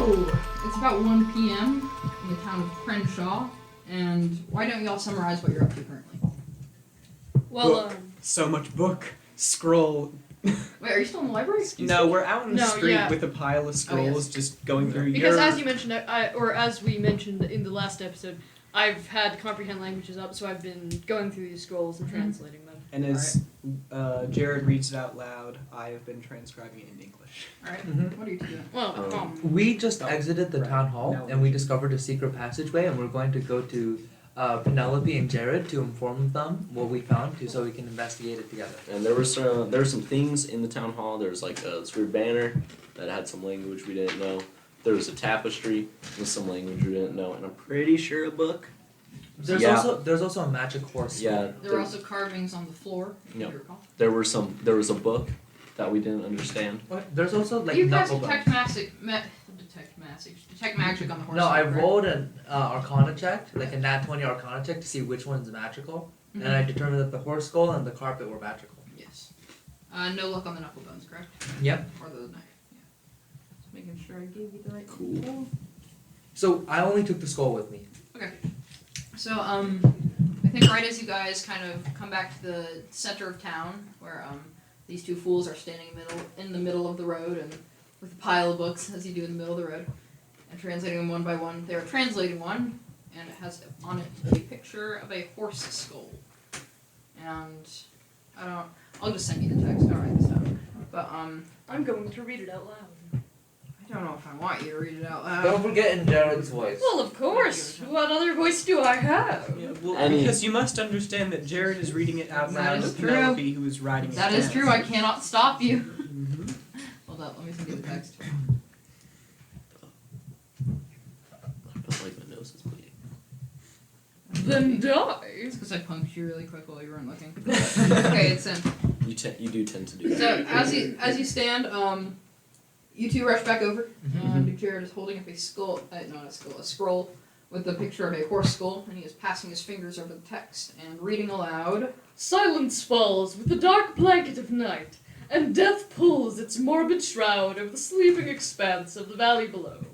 So, it's about 1 p.m. in the town of Crenshaw, and why don't y'all summarize what you're up to currently? Well, So much book, scroll. Wait, are you still in the library? No, we're out in the No, street yeah. with a pile of scrolls just going through because your... as you mentioned, as we mentioned in the last episode, I've had comprehend languages up, so I've been going through these scrolls and translating them. And as Jared reads it out loud, I have been transcribing it into English. Alright, Mhm. what are you two doing? Well, We just Oh, exited the right. town hall Now and we we- discovered a secret passageway, and we're going to go to Penelope and Jared to inform them what we found, so we can investigate it together. And there were some things in the town hall. There was like this weird banner that had some language we didn't know. There was a tapestry with some language we didn't know, and I'm pretty sure a book. There's Yeah. also a magic horse. Yeah, There were also carvings on the floor, if Yep. you recall. there was a book that we didn't understand. What? There's also like you guys knuckle detect magic on the horse. No, I right? rolled an Arcana check, like a nat 20 Arcana check to see which one's magical, and I determined that the horse skull and the carpet were magical. Yes. No luck on the knuckle bones, correct? Yep. Or the knife. Yeah. Just making sure I gave you the right Cool. info. So I only took the skull with me. Okay. So, I think right as you guys kind of come back to the center of town, where these two fools are standing in the middle of the road, and with a pile of books, as you do in the middle of the road, and translating them one by one. They're translating one, and it has on it a picture of a horse skull. And I'll just send you the text. I'll write this down. But I'm going to read it out loud. I don't know if I want you to read it out loud. Don't forget in Jared's voice. Well, of course. What other voice do I have? Yeah, well, Any- because you must understand that Jared is reading it out That loud is to true. Penelope, who is writing it That is down. true. I cannot stop you. Mhm. Hold up. Let me send you the text. I felt like my nose is bleeding. Then die. It's because I punked you really quick while you weren't looking. Okay, it's in. You do tend to do So that. as you stand, you two rush back over, and Jared is holding up a skull, not a skull, a scroll with a picture of a horse skull, and he is passing his fingers over the text and reading aloud. Silence falls with the dark blanket of night, and death pulls its morbid shroud over the sleeping expanse of the valley below.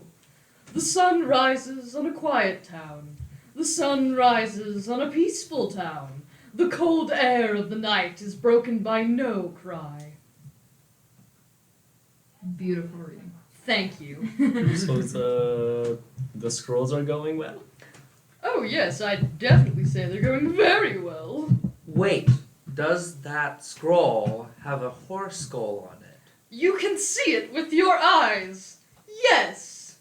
The sun rises on a quiet town. The sun rises on a peaceful town. The cold air of the night is broken by no cry. Beautiful reading. Thank you. So it's, the scrolls are going well. Oh yes, I'd definitely say they're going very well. Wait, does that scroll have a horse skull on it? You can see it with your eyes. Yes.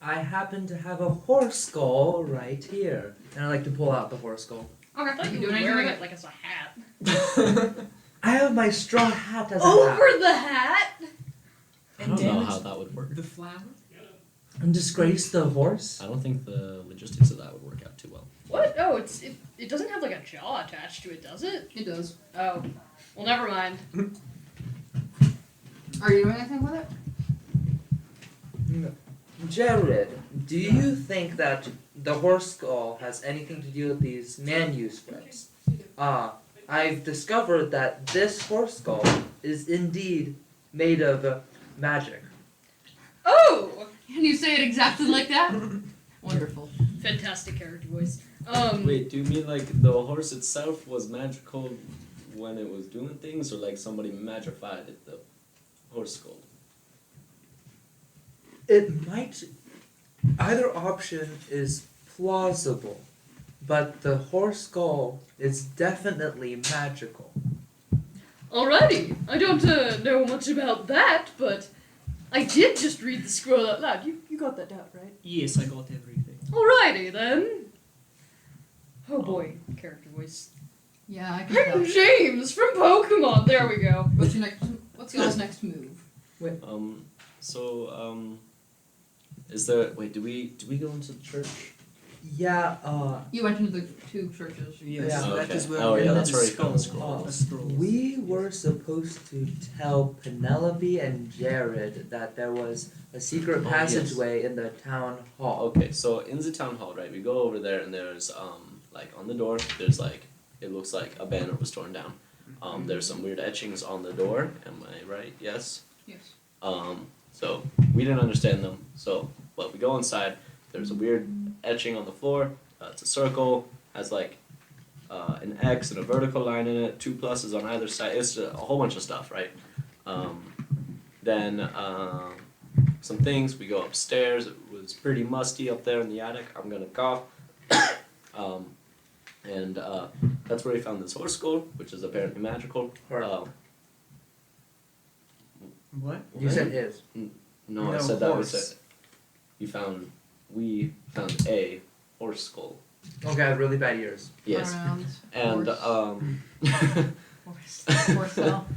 I happen to have a horse skull right here. And I like to pull out the horse skull. Okay, I thought you doing were anything wearing with it like as a hat. I have my straw hat as a hat. Over the hat? I don't know how that would work. The flower? And disgrace the horse? I don't think the logistics of that would work out too well. What? Oh, it doesn't have like a jaw attached to it, does it? It does. Oh. Well, never mind. Are you doing anything with it? Jared, do you think that the horse skull has anything to do with these manuscripts? I've discovered that this horse skull is indeed made of magic. Oh! Can you say it exactly like that? Wonderful. Fantastic character voice. Wait, do you mean like the horse itself was magical when it was doing things, or like somebody magified it, the horse skull? It might. Either option is plausible, but the horse skull is definitely magical. Alrighty. I don't know much about that, but I did just read the scroll out loud. You got that down, right? Yes, I got everything. Alrighty then. Oh boy, character voice. Yeah, I can I'm tell. James from Pokemon. There we go. What's y'all's next move? Is there? Wait, do we go into the church? Yeah, You went into the two churches. Yes, Yeah. that Okay. is where Oh, we yeah, got that's the where you found the skull. scrolls. we were supposed to tell Penelope and Jared that there was a secret Oh, passageway in the town hall. Okay, so in the town hall, right? We go over there, and there's like on the door, there's like it looks like a banner was torn down. There's some weird etchings on the door. Am I right? Yes. Yes. So we didn't understand them. So, but we go inside. There's a weird etching on the floor. It's a circle. Has like an X and a vertical line in it. 2 pluses on either side. It's a whole bunch of stuff, right? Then some things. We go upstairs. It was pretty musty up there in the attic. I'm gonna cough. And that's where we found this horse skull, which is apparently magical. Her. What? You said his. No, I No, said that horse. was it. We found a horse skull. Okay, I have really bad ears. Yes. Around And horse cell.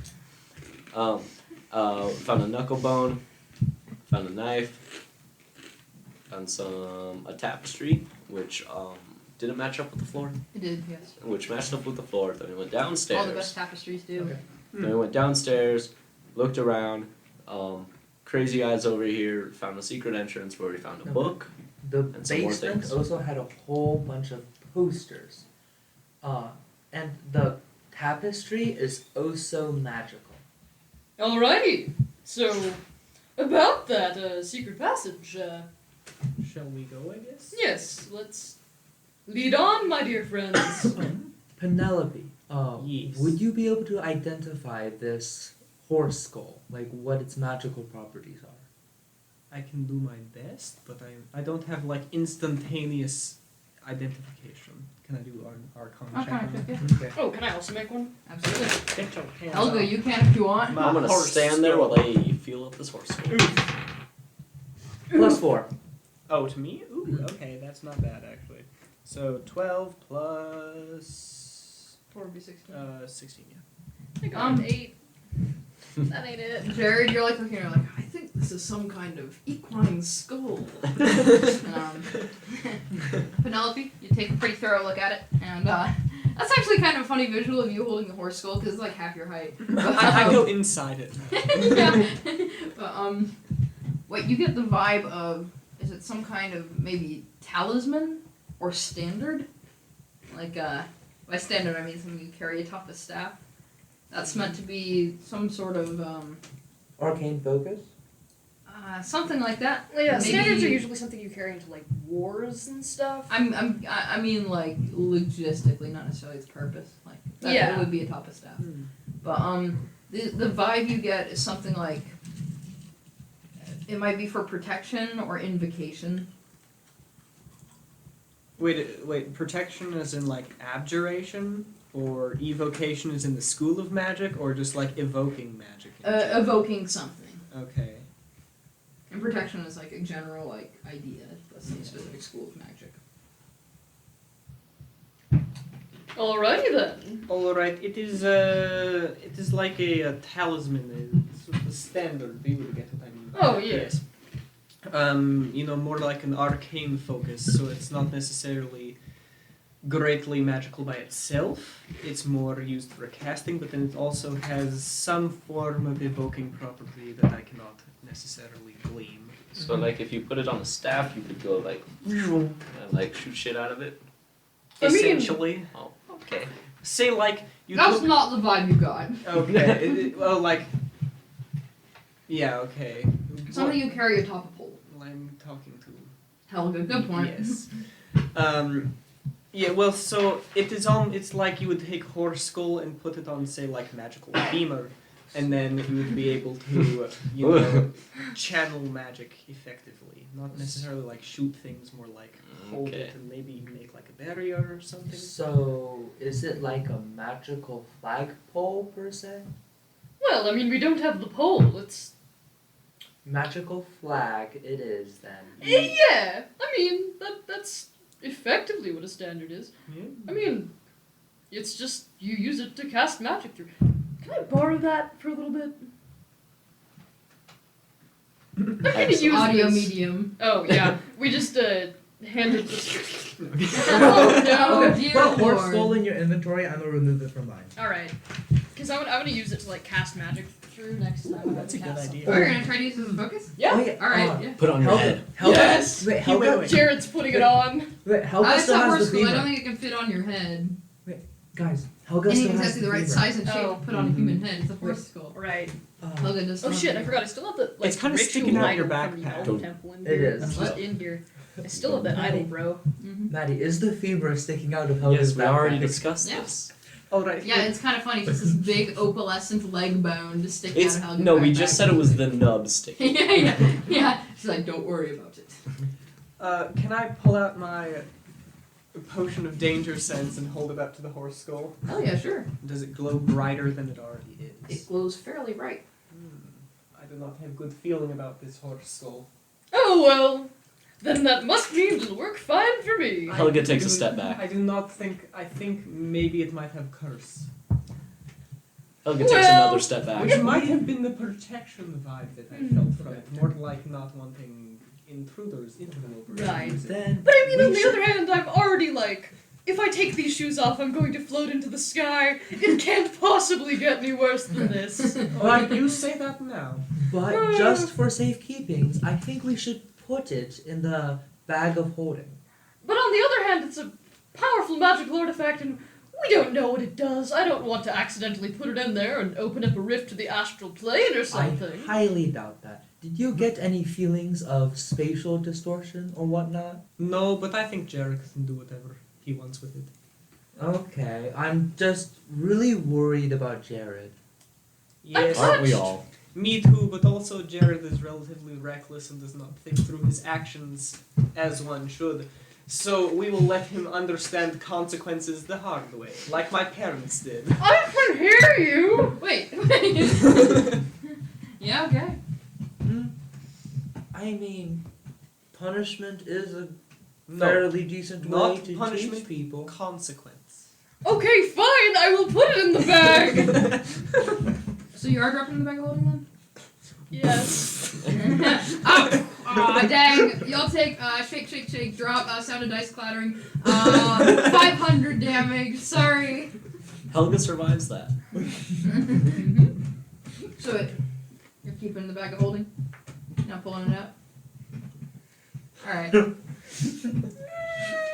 found a knuckle bone, found a knife, found a tapestry, which didn't match up with the floor, It did, yes. which matched up with the floor. Then we went All downstairs. the best tapestries do. Okay. Then we went downstairs, looked around. Crazy eyes over here. Found a secret entrance where we found a Okay. book. The And some more basement things. also had a whole bunch of posters. And the tapestry is oh so magical. Alrighty. So, about that secret passage, Shall we go, I guess? yes, let's lead on, my dear friends. Penelope, Yes. would you be able to identify this horse skull? Like what its magical properties are? I can do my best, but I don't have like instantaneous identification. Can I do Arcana check? Arcana on check, that? yeah. Okay. Oh, can I also make one? Absolutely. Get your hands Helga, off. you can if you want. My I'm gonna horse stand there skull. while they feel up this horse skull. +4. Oh, to me? Ooh, okay, that's not bad actually. So 12 plus 4b16. 16, yeah. I got 8. That ain't it. Jared, you're like looking at her like, I think this is some kind of equine skull. And, Penelope, you take a pretty thorough look at it, and that's actually kind of a funny visual of you holding the horse skull because it's like half your height. I go inside it. Yeah. But wait, you get the vibe of, is it some kind of maybe talisman or standard? Like by standard I mean something you carry atop a staff. That's meant to be some sort of Arcane focus? something like that. Well, yeah, Maybe- standards are usually something you carry into like wars and stuff. I mean like logistically, not necessarily its purpose. Like that, Yeah. it would be atop a staff. But the vibe you get is something like it might be for protection or invocation. Wait, protection is in like abjuration, or evocation is in the school of magic, or just like evoking magic? in general? Evoking something. Okay. And protection is like a general like idea. That's some specific school of magic. Alrighty then. All right. It is like a talisman. It's sort of a standard. You will get what I mean. Oh, yes. More like an arcane focus. So it's not necessarily greatly magical by itself. It's more used for casting, but then it also has some form of evoking property that I cannot necessarily glean. So like if you put it on a staff, you could go like and like shoot shit out of it. I mean- Essentially, Oh, okay. say like you. That's took- not the vibe you got. Okay. Well, like. Yeah. Okay. Something you carry atop a pole. Well, I'm talking to. Helga, good point. Yes. Yeah. Well, so it is on. It's like you would take horse skull and put it on, say, like magical femur, and then you would be able to, channel magic effectively. Not necessarily like shoot things, more like hold Okay. it and maybe make like a barrier or something. So, is it like a magical flagpole per se? Well, I mean, we don't have the pole. It's Magical flag it is then. yeah. I mean, that's effectively what a standard is. Yeah. I mean, it's just you use it to cast magic through. Can I borrow that for a little bit? I'm gonna Excellent. use Audio this. medium. Oh yeah, we just handed this. Oh no, Okay, dear put horse Lord. skull in your inventory. I'm gonna remove it from mine. All right, because I'm gonna use it to like cast magic through next time. Ooh, that's a good Cast idea. We're gonna try to use this as a focus? Yeah. Oh, yeah. Alright, yeah. Put it on your Helga, head. Helga, Yes. Wait, Helga. Wait. Jared's putting it on. Wait, Helga It's still a has horse the skull, I beamer. don't think it can fit on your head. Guys, Helga Anything still has exactly the right fever. size and shape Oh. to put on a human head. It's a horse skull. Right. Helga does. Oh still shit! I have forgot. I still have the like It's kinda ritual sticking out your idol from the backpack. elf temple in It here. is. That's just in here. I still have that idol, bro. Mm-hmm. Maddie, is the fever sticking out of Helga's Yes, we already backpack? discussed Yeah. this. Oh right. Yeah, it's kind of funny. It's this big opalescent leg bone just sticking It's out of Helga's no, we backpack. just said it was the nub sticking. yeah. She's like, don't worry about it. Can I pull out my potion of danger sense and hold it up to the horse skull? Oh yeah, sure. Does it glow brighter than it already is? It glows fairly bright. I do not have good feeling about this horse skull. Oh well. Then that must mean it'll work fine for me. Helga takes a step back. I do not think. I think maybe it might have curse, Helga takes Well, another step back. which might have been the protection vibe that I felt from it. More like not wanting intruders into the operation. Right. Then But I mean, we on the should- other hand, I'm already like, if I take these shoes off, I'm going to float into the sky. It can't possibly get any worse than this. But you say that now. But just for safekeeping, I think we should put it in the bag of holding. But on the other hand, it's a powerful magical artifact, and we don't know what it does. I don't want to accidentally put it in there and open up a rift to the astral plane or something. I highly doubt that. Did you get any feelings of spatial distortion or whatnot? No, but I think Jared can do whatever he wants with it. Okay, I'm just really worried about Jared. Yes. Aren't we all? Me too, but also Jared is relatively reckless and does not think through his actions as one should. So we will let him understand consequences the hard way, like my parents did. I can hear you! Wait. Yeah. Okay. I mean, punishment is a No, fairly decent not way to punishment. teach people. consequence. Okay, fine, I will put it in the bag! So you are dropping in the bag of holding then? Yes. Oh, dang. Y'all take shake, shake, shake, drop, sound of dice clattering. 500 damage. Sorry. Helga survives that. So you're keeping the bag of holding? Not pulling it out? Alright.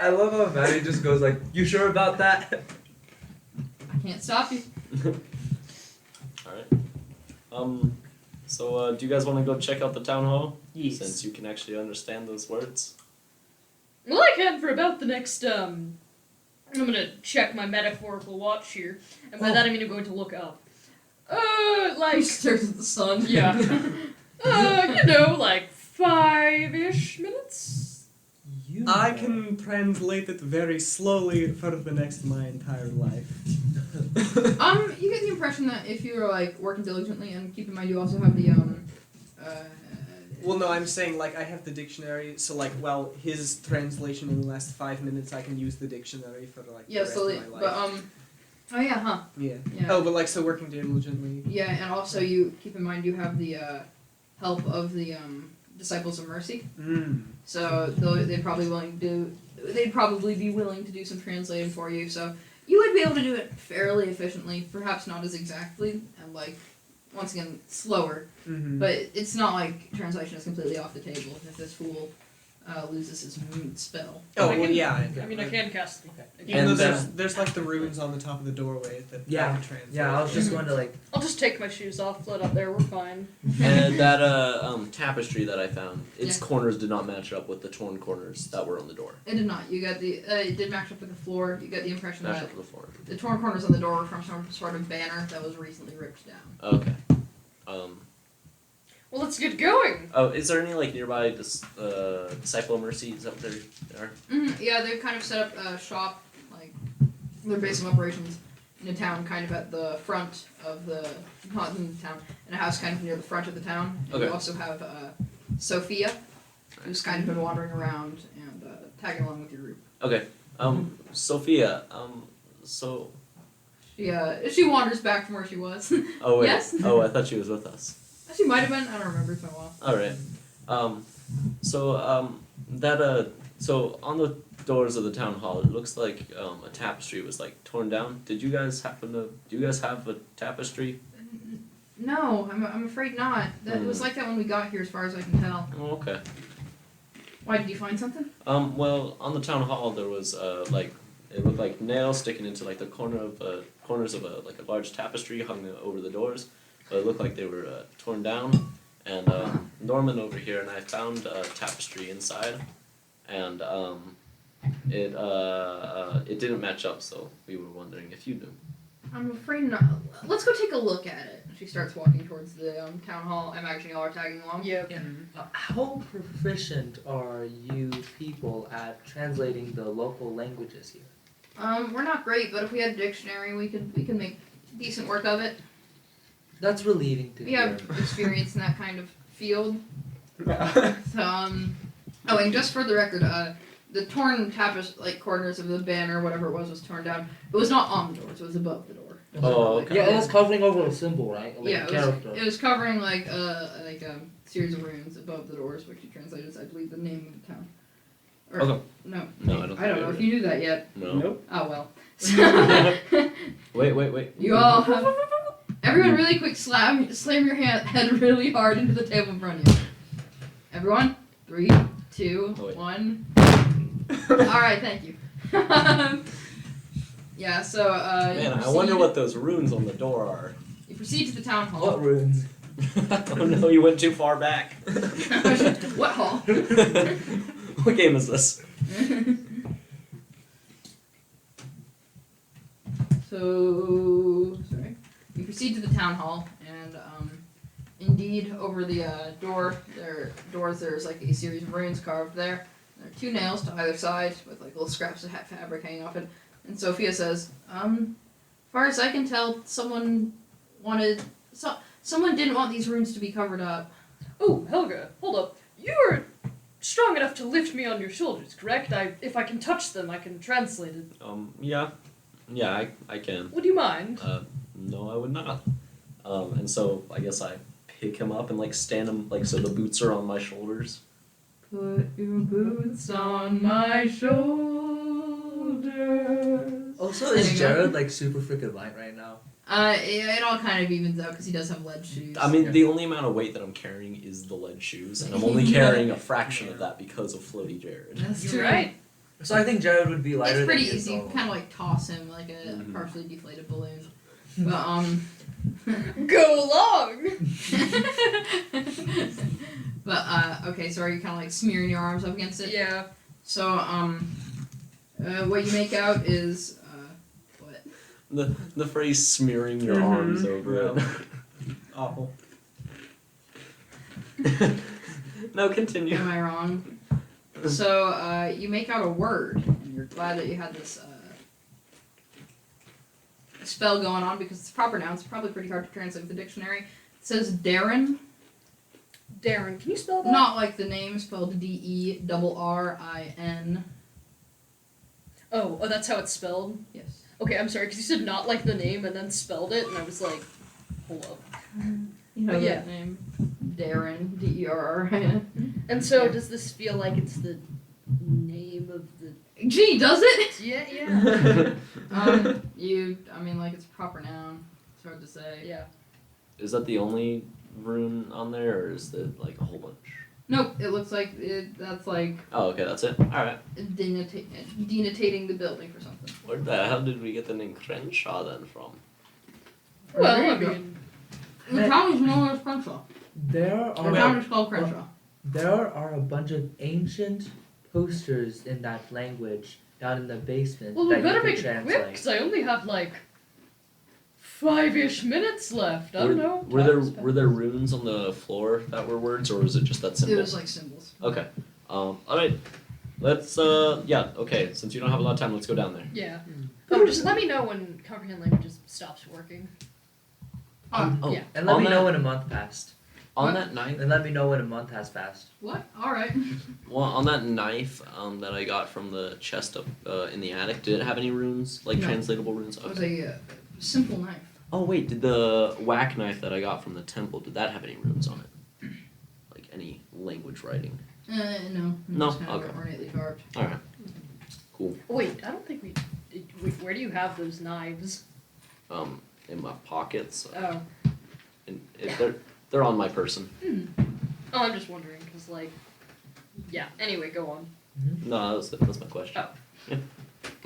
I love how Maddie just goes like, "You sure about that?" I can't stop you. Alright. So do you guys want to go check out the town hall? Yes. Since you can actually understand those words. Well, I can for about the next, I'm gonna check my metaphorical watch here, and by that I mean I'm going to look up. Like, Stares at the sun. yeah. Like 5-ish minutes? You I know. can translate it very slowly for the next of my entire life. You get the impression that if you're like working diligently, and keep in mind you also have the Well, no, I'm saying like I have the dictionary, so like while his translation in the last 5 minutes, I can use the dictionary for like yeah, the rest slowly, of my but life. oh yeah, huh? Yeah. Yeah. Oh, but like so working diligently. Yeah, and also you keep in mind you have the help of the Disciples of Mercy. So they'd probably be willing to do some translating for you. So you would be able to do it fairly efficiently, perhaps not as exactly, and like once again slower. Mm-hmm. But it's not like translation is completely off the table if this fool loses his moon spell. Oh, I well, can- yeah. I mean, I can cast the Even though And, there's like the runes on the top of the doorway that Yeah. I can translate. Yeah, I was just going to like. I'll just take my shoes off, float up there, we're fine. And that tapestry that I found, its Yeah. corners did not match up with the torn corners that were on the door. It did not. You got the it did match up with the floor. You got the impression Match that up with the floor. the torn corners on the door were from some sort of banner that was recently ripped down. Okay. Well, let's get going! Oh, is there any like nearby Disciple of Mercy? Is that what they are? Yeah, they've kind of set up a shop, like their base of operations in a town, kind of at the front of the not in the town, in a house kind of near the front of the town. And Okay. You also have Sophia, who's kind of been wandering around and tagging along with your group. Okay. Sophia. So. She wanders back from where she was. Oh wait. Yes? Oh, I thought she was with us. She might have been. I don't remember. It's been a while. All right. So on the doors of the town hall, it looks like a tapestry was like torn down. Do you guys have a tapestry? No, I'm afraid not. That it was like that when we got here, as far as I can tell. Oh, okay. Why did you find something? Well, on the town hall there was it looked like nails sticking into like the corners of like a large tapestry hung over the doors, but it looked like they were torn down. And Norman over here and I found a tapestry inside, and it didn't match up, so we were wondering if you knew. I'm afraid not. Let's go take a look at it. She starts walking towards the town hall. I imagine y'all are tagging along. Yep. How proficient are you people at translating the local languages here? We're not great, but if we had a dictionary, we could make decent work of it. That's relieving to We hear. have experience in that kind of field. So, oh, and just for the record, the torn corners of the banner, whatever it was torn down. It was not on the doors; it was above the door. Oh, okay. Yeah, it was covering over a symbol, right? Like Yeah, a character. it was covering like a series of runes above the doors, which you translated as, I believe, the name of the town. Or, Okay. No, No, I don't I don't think know I if you knew that yet. No. Nope. Oh well. Wait. You all have. Everyone, really quick, slam your head really hard into the table in front of you. Everyone, 3, 2, Oh, wait. 1. All right, thank you. Yeah, so Man, I wonder what those runes on the door are. you proceed to the town hall. What runes? Oh no, you went too far back. What hall? What game is this? So, sorry. You proceed to the town hall, and indeed, over the doors, there's like a series of runes carved there. There are 2 nails to either side with like little scraps of fabric hanging off it. And Sophia says, far as I can tell, someone didn't want these runes to be covered up. Oh, Helga, hold up. You are strong enough to lift me on your shoulders, correct? If I can touch them, I can translate it. Yeah, I can. Would you mind? No, I would not. And so I guess I pick him up and like stand him like so the boots are on my shoulders. Put your boots on my shoulders. Also, There is you go. Jared like super freaking light right now? It all kind of evens out because he does have lead shoes. I mean, the only amount of weight that I'm carrying is the lead shoes, and I'm only carrying a fraction of that because of Floaty Jared. That's You're true. right. So I think Jared would be lighter It's pretty than you, easy. You so- kind of like toss him like a Mhm. partially deflated balloon. But Go along! but okay. So are you kind of like smearing your arms up against it? Yeah. So what you make out is what? The phrase smearing your Mhm. arms over Awful. it. No, continue. Am I wrong? So you make out a word, and you're glad that you had this spell going on because it's a proper noun. It's probably pretty hard to translate with the dictionary. It says Darren, Darren, can you spell that? not like the name spelled DERRIN. Oh, that's how it's spelled? Yes. Okay, I'm sorry, because you said not like the name and then spelled it, and I was like, hold up. You know Yeah. that name, Darren, DERRIN. And so Yeah. does this feel like it's the name of the... Gee, does it? Yeah. I mean, like it's a proper noun. It's hard to say. Yeah. Is that the only rune on there, or is there like a whole bunch? Nope. It looks like that's like Oh, okay, that's it. All right. denotating the building for something. Where the hell did we get the name Crenshaw then from? Well, There I you go. mean... The town is known as Crenshaw. There The are town is called Crenshaw. there are a bunch of ancient posters in that language down in the basement Well, we that better you could make it quick, translate. because I only have, like, 5-ish minutes left. I don't know. Were there runes on the floor that were words, or was it just that symbol? It was like symbols. Okay. All right. Let's. Yeah. Okay. Since you don't have a lot of time, let's go down there. Yeah. Oh, just let me know when Comprehend Languages stops working. Oh, Yeah. And let on me that, know when a month passed. on What? that knife. And let me know when a month has passed. What? All right. Well, on that knife that I got from the chest up in the attic, did it have any runes, like No. translatable runes? It was Okay. a simple knife. Oh wait, did the whack knife that I got from the temple, did that have any runes on it? Like any language writing? No. No? Just kind of Okay. ornately carved. All right. Cool. Wait, I don't think we... Wait, where do you have those knives? In my pockets. Oh. They're on my person. Oh, I'm just wondering, because, like... Yeah, anyway, go on. No, that's my question. Oh. Yeah.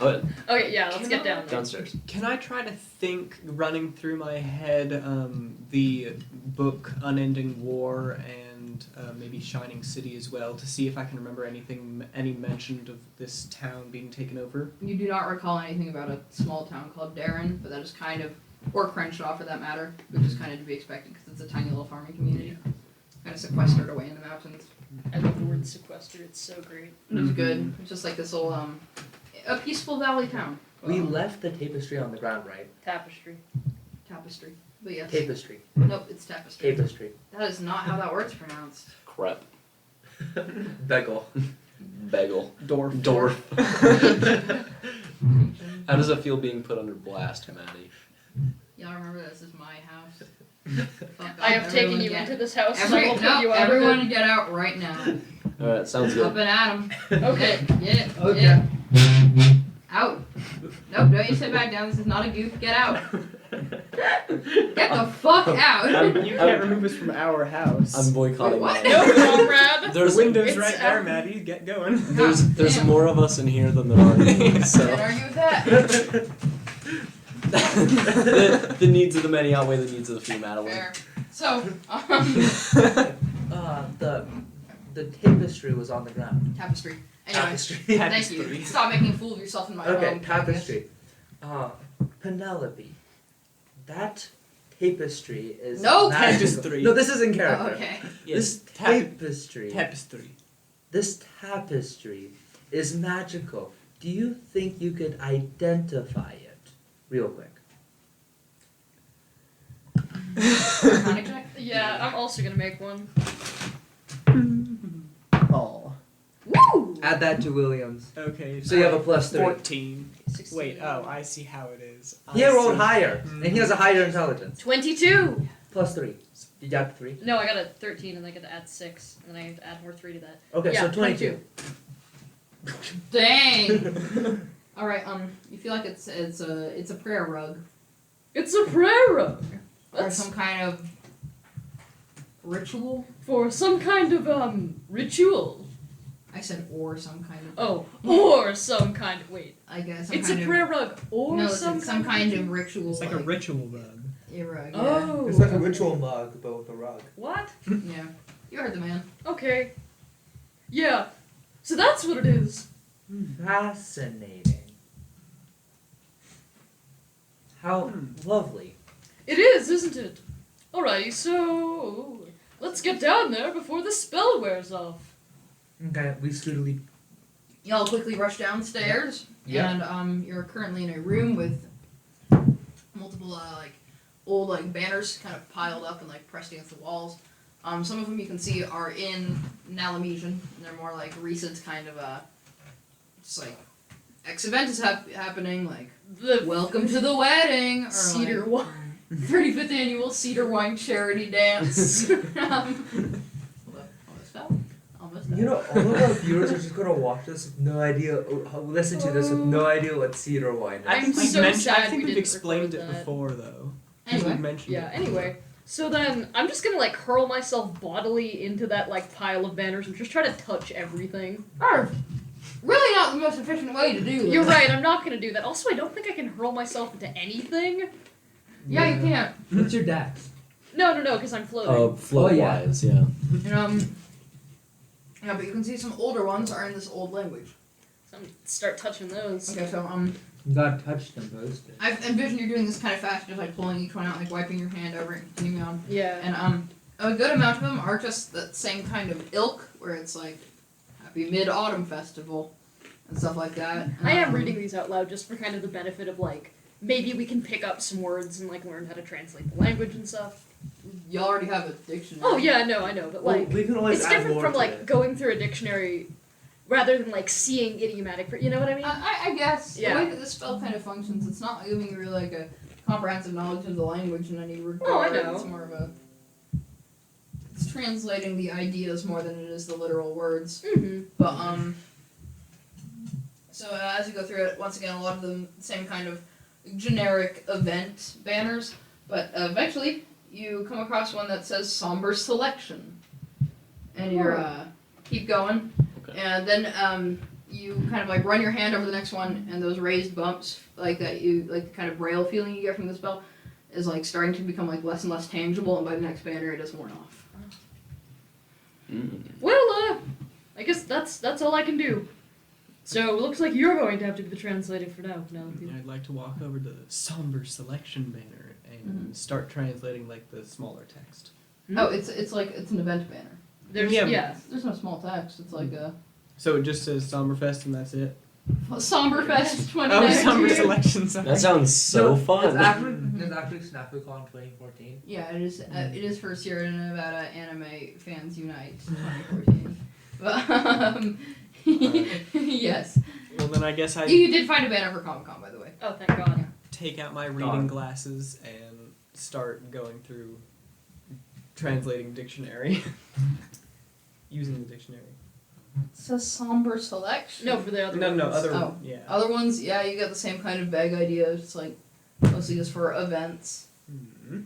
Oh, Okay, yeah, let's Can get I- down there. downstairs. Can I try to think, running through my head, the book Unending War and maybe Shining City as well, to see if I can remember any mention of this town being taken over? You do not recall anything about a small town called Darren, but that is kind of, or Crenshaw for that matter, which is kind of to be expected because it's a tiny little farming community, kind of sequestered away in the mountains. I love the word sequester, it's so great. It was good. It's just like this little a peaceful valley town. We Well, left the tapestry on the ground, right? Tapestry. tapestry, but yes. Tapestry. Nope, it's tapestry. Tapestry. That is not how that word's pronounced. Crap. Begel. Bagel. Dwarf. Dwarf. How does it feel being put under blast, Maddie? Y'all remember this is my house. Fuck I have off, taken everyone you get- into this house, and I will put you out of everyone it. get out right now. Alright, sounds Up good. and at 'em. Okay. Yeah. Okay. Yeah. Out. Nope, don't you sit back down. This is not a goof. Get out. Get the fuck out. You can't remove us from our house. I'm boycotting Wait, what? mine. No, comrade! There's the window's it's right there, our- Maddie. Get going. there's Damn. more of us in here than there are in here, Can't so argue with that. the needs of the many outweigh the needs of the few, Madeline. Fair. So, The tapestry was on the ground. tapestry. Anyway, Tapestry. thank you. Stop making a fool of yourself in my Okay, home. tapestry. Penelope. That tapestry is No! magical. Tapestry. No, this is in Oh, character. okay. This tapestry. Tapestry. This tapestry is magical. Do you think you could identify it? Real quick. Arcana check? Yeah, I'm also gonna make one. Oh. Woo! Add that to Williams. Okay. So you have a plus 3. 14. 16. Wait, oh, I see how it is. He I rolled see. higher, and he has a higher intelligence. 22! Plus 3. Did you add 3? No, I got a 13 and I get to add 6, and then I have to add more 3 to that. Okay, Yeah, so 22. Dang. All right. You feel like it's a prayer rug It's a prayer rug! or That's some kind of ritual. for some kind of, ritual. I said or some kind of. Oh, or some kind of, wait. I guess. Some It's a kind prayer rug, or No, it's some some kind of ritual. It's like a ritual rug. A rug. Yeah. Oh. It's like a ritual mug, but with a rug. What? Yeah. You heard the man. Okay. Yeah. So that's what it is. Fascinating. How lovely. It is, isn't it? Alrighty, so let's get down there before the spell wears off. Okay, we speedily. Y'all quickly rush downstairs, Yeah. and you're currently in a room with multiple like old like banners kind of piled up and like pressed against the walls. Some of them you can see are in Nalamesian, and they're more like recent kind of just like X event is happening, like The welcome to the wedding or cedar like, wine. 35th annual Cedar Wine charity dance. Almost You know, all of our viewers are just gonna watch this with no idea, or listen to this with no idea what cedar wine is. I'm think we've so mentioned- sad I think we we've didn't explained record it that. before, though. Anyway. We've mentioned Yeah, it. anyway. So then, I'm just gonna like hurl myself bodily into that like pile of banners and just try to touch everything. Or, really not the most efficient way to do this. You're right, I'm not gonna do that. Also, I don't think I can hurl myself into anything. Yeah, you can't. What's your dex? No, because I'm floating. Flow Oh, yeah. wise, yeah. And yeah, but you can see some older ones are in this old language. So I'm gonna start touching those. Okay, so You gotta touch them, post it. I've envisioned you're doing this kind of fast, just like pulling each one out, like wiping your hand over it, and continuing on. Yeah. And a good amount of them are just that same kind of ilk, where it's like Happy Mid-Autumn Festival and stuff like that. And, I am reading these out loud just for kind of the benefit of like maybe we can pick up some words and like learn how to translate the language and stuff. You already have a dictionary. Oh yeah, no, I know, but Well, like we can always it's add different more from to like it. going through a dictionary rather than like seeing idiomatic. You know what I mean? I guess Yeah. the way that this spell kind of functions, it's not giving you really like a comprehensive knowledge of the language in any regard. Oh, I know. It's more of a. It's translating the ideas more than it is the literal words. Mm-hmm. But so as you go through it, once again, a lot of them same kind of generic event banners, but eventually you come across one that says Somber Selection, and you're keep going, Okay. and then you kind of like run your hand over the next one, and those raised bumps, like that, the kind of braille feeling you get from the spell, is like starting to become like less and less tangible, and by the next banner, it is worn off. Well, I guess that's all I can do. So it looks like you're going to have to be the translator for now. I'd like to walk over to the somber selection banner and start translating like the smaller text. Oh, it's an event banner. There's Yeah. There's no small text. It's like a So it just says Somberfest and that's it. Somberfest Oh, 2019. Somber Selection. Sorry. That sounds so fun. It's actually SnafuCon 2014. Yeah, it is. It is for Sierra Nevada Anime Fans Unite 2014. But yes, Well, then I guess I you did find a banner for Comic Con, by the way. Oh, thank God. take out my reading glasses and start going through translating dictionary. Using the dictionary. It's a somber selection. No, for the other No, ones. other Oh. yeah. Other ones, yeah, you got the same kind of vague idea. It's like mostly just for events. Mhm.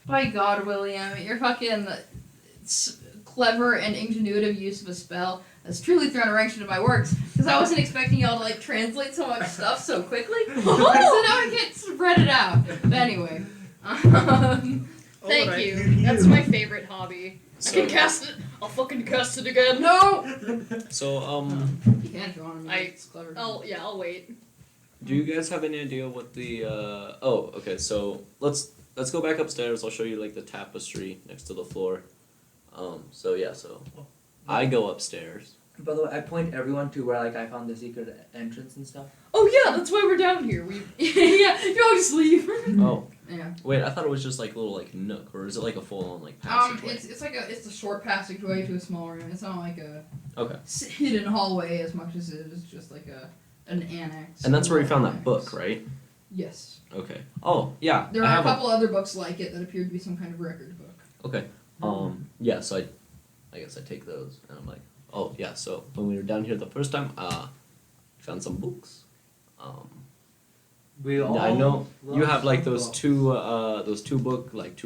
By God, William, you're fucking clever and ingenuitive use of a spell has truly thrown a wrench into my works. Because I wasn't expecting y'all to like translate so much stuff so quickly. So now I can't spread it out. But anyway. Thank Alright. you. That's my favorite hobby. I So, can cast it. I'll fucking cast it again. No! so You can if you want to. It's clever. I'll wait. do you guys have any idea what the oh, okay, so let's go back upstairs. I'll show you like the tapestry next to the floor. So I go upstairs. By the way, I point everyone to where like I found the secret entrance and stuff. Oh yeah, that's why we're down here. We Yeah, you all just leave. Oh, Yeah. wait, I thought it was just like a little like nook, or is it like a full on like passageway? It's like it's a short passageway to a small room. It's not like a Okay. hidden hallway as much as it is just like an annex. And that's where we found that Annex. book, right? Yes. Okay. Oh, yeah. There I are a have couple other books like it that appear to be some kind of record book. Okay. Yeah, so I guess I take those and I'm like, oh yeah, so when we were down here the first time, we found some books. We all. I know you love have like some those books. two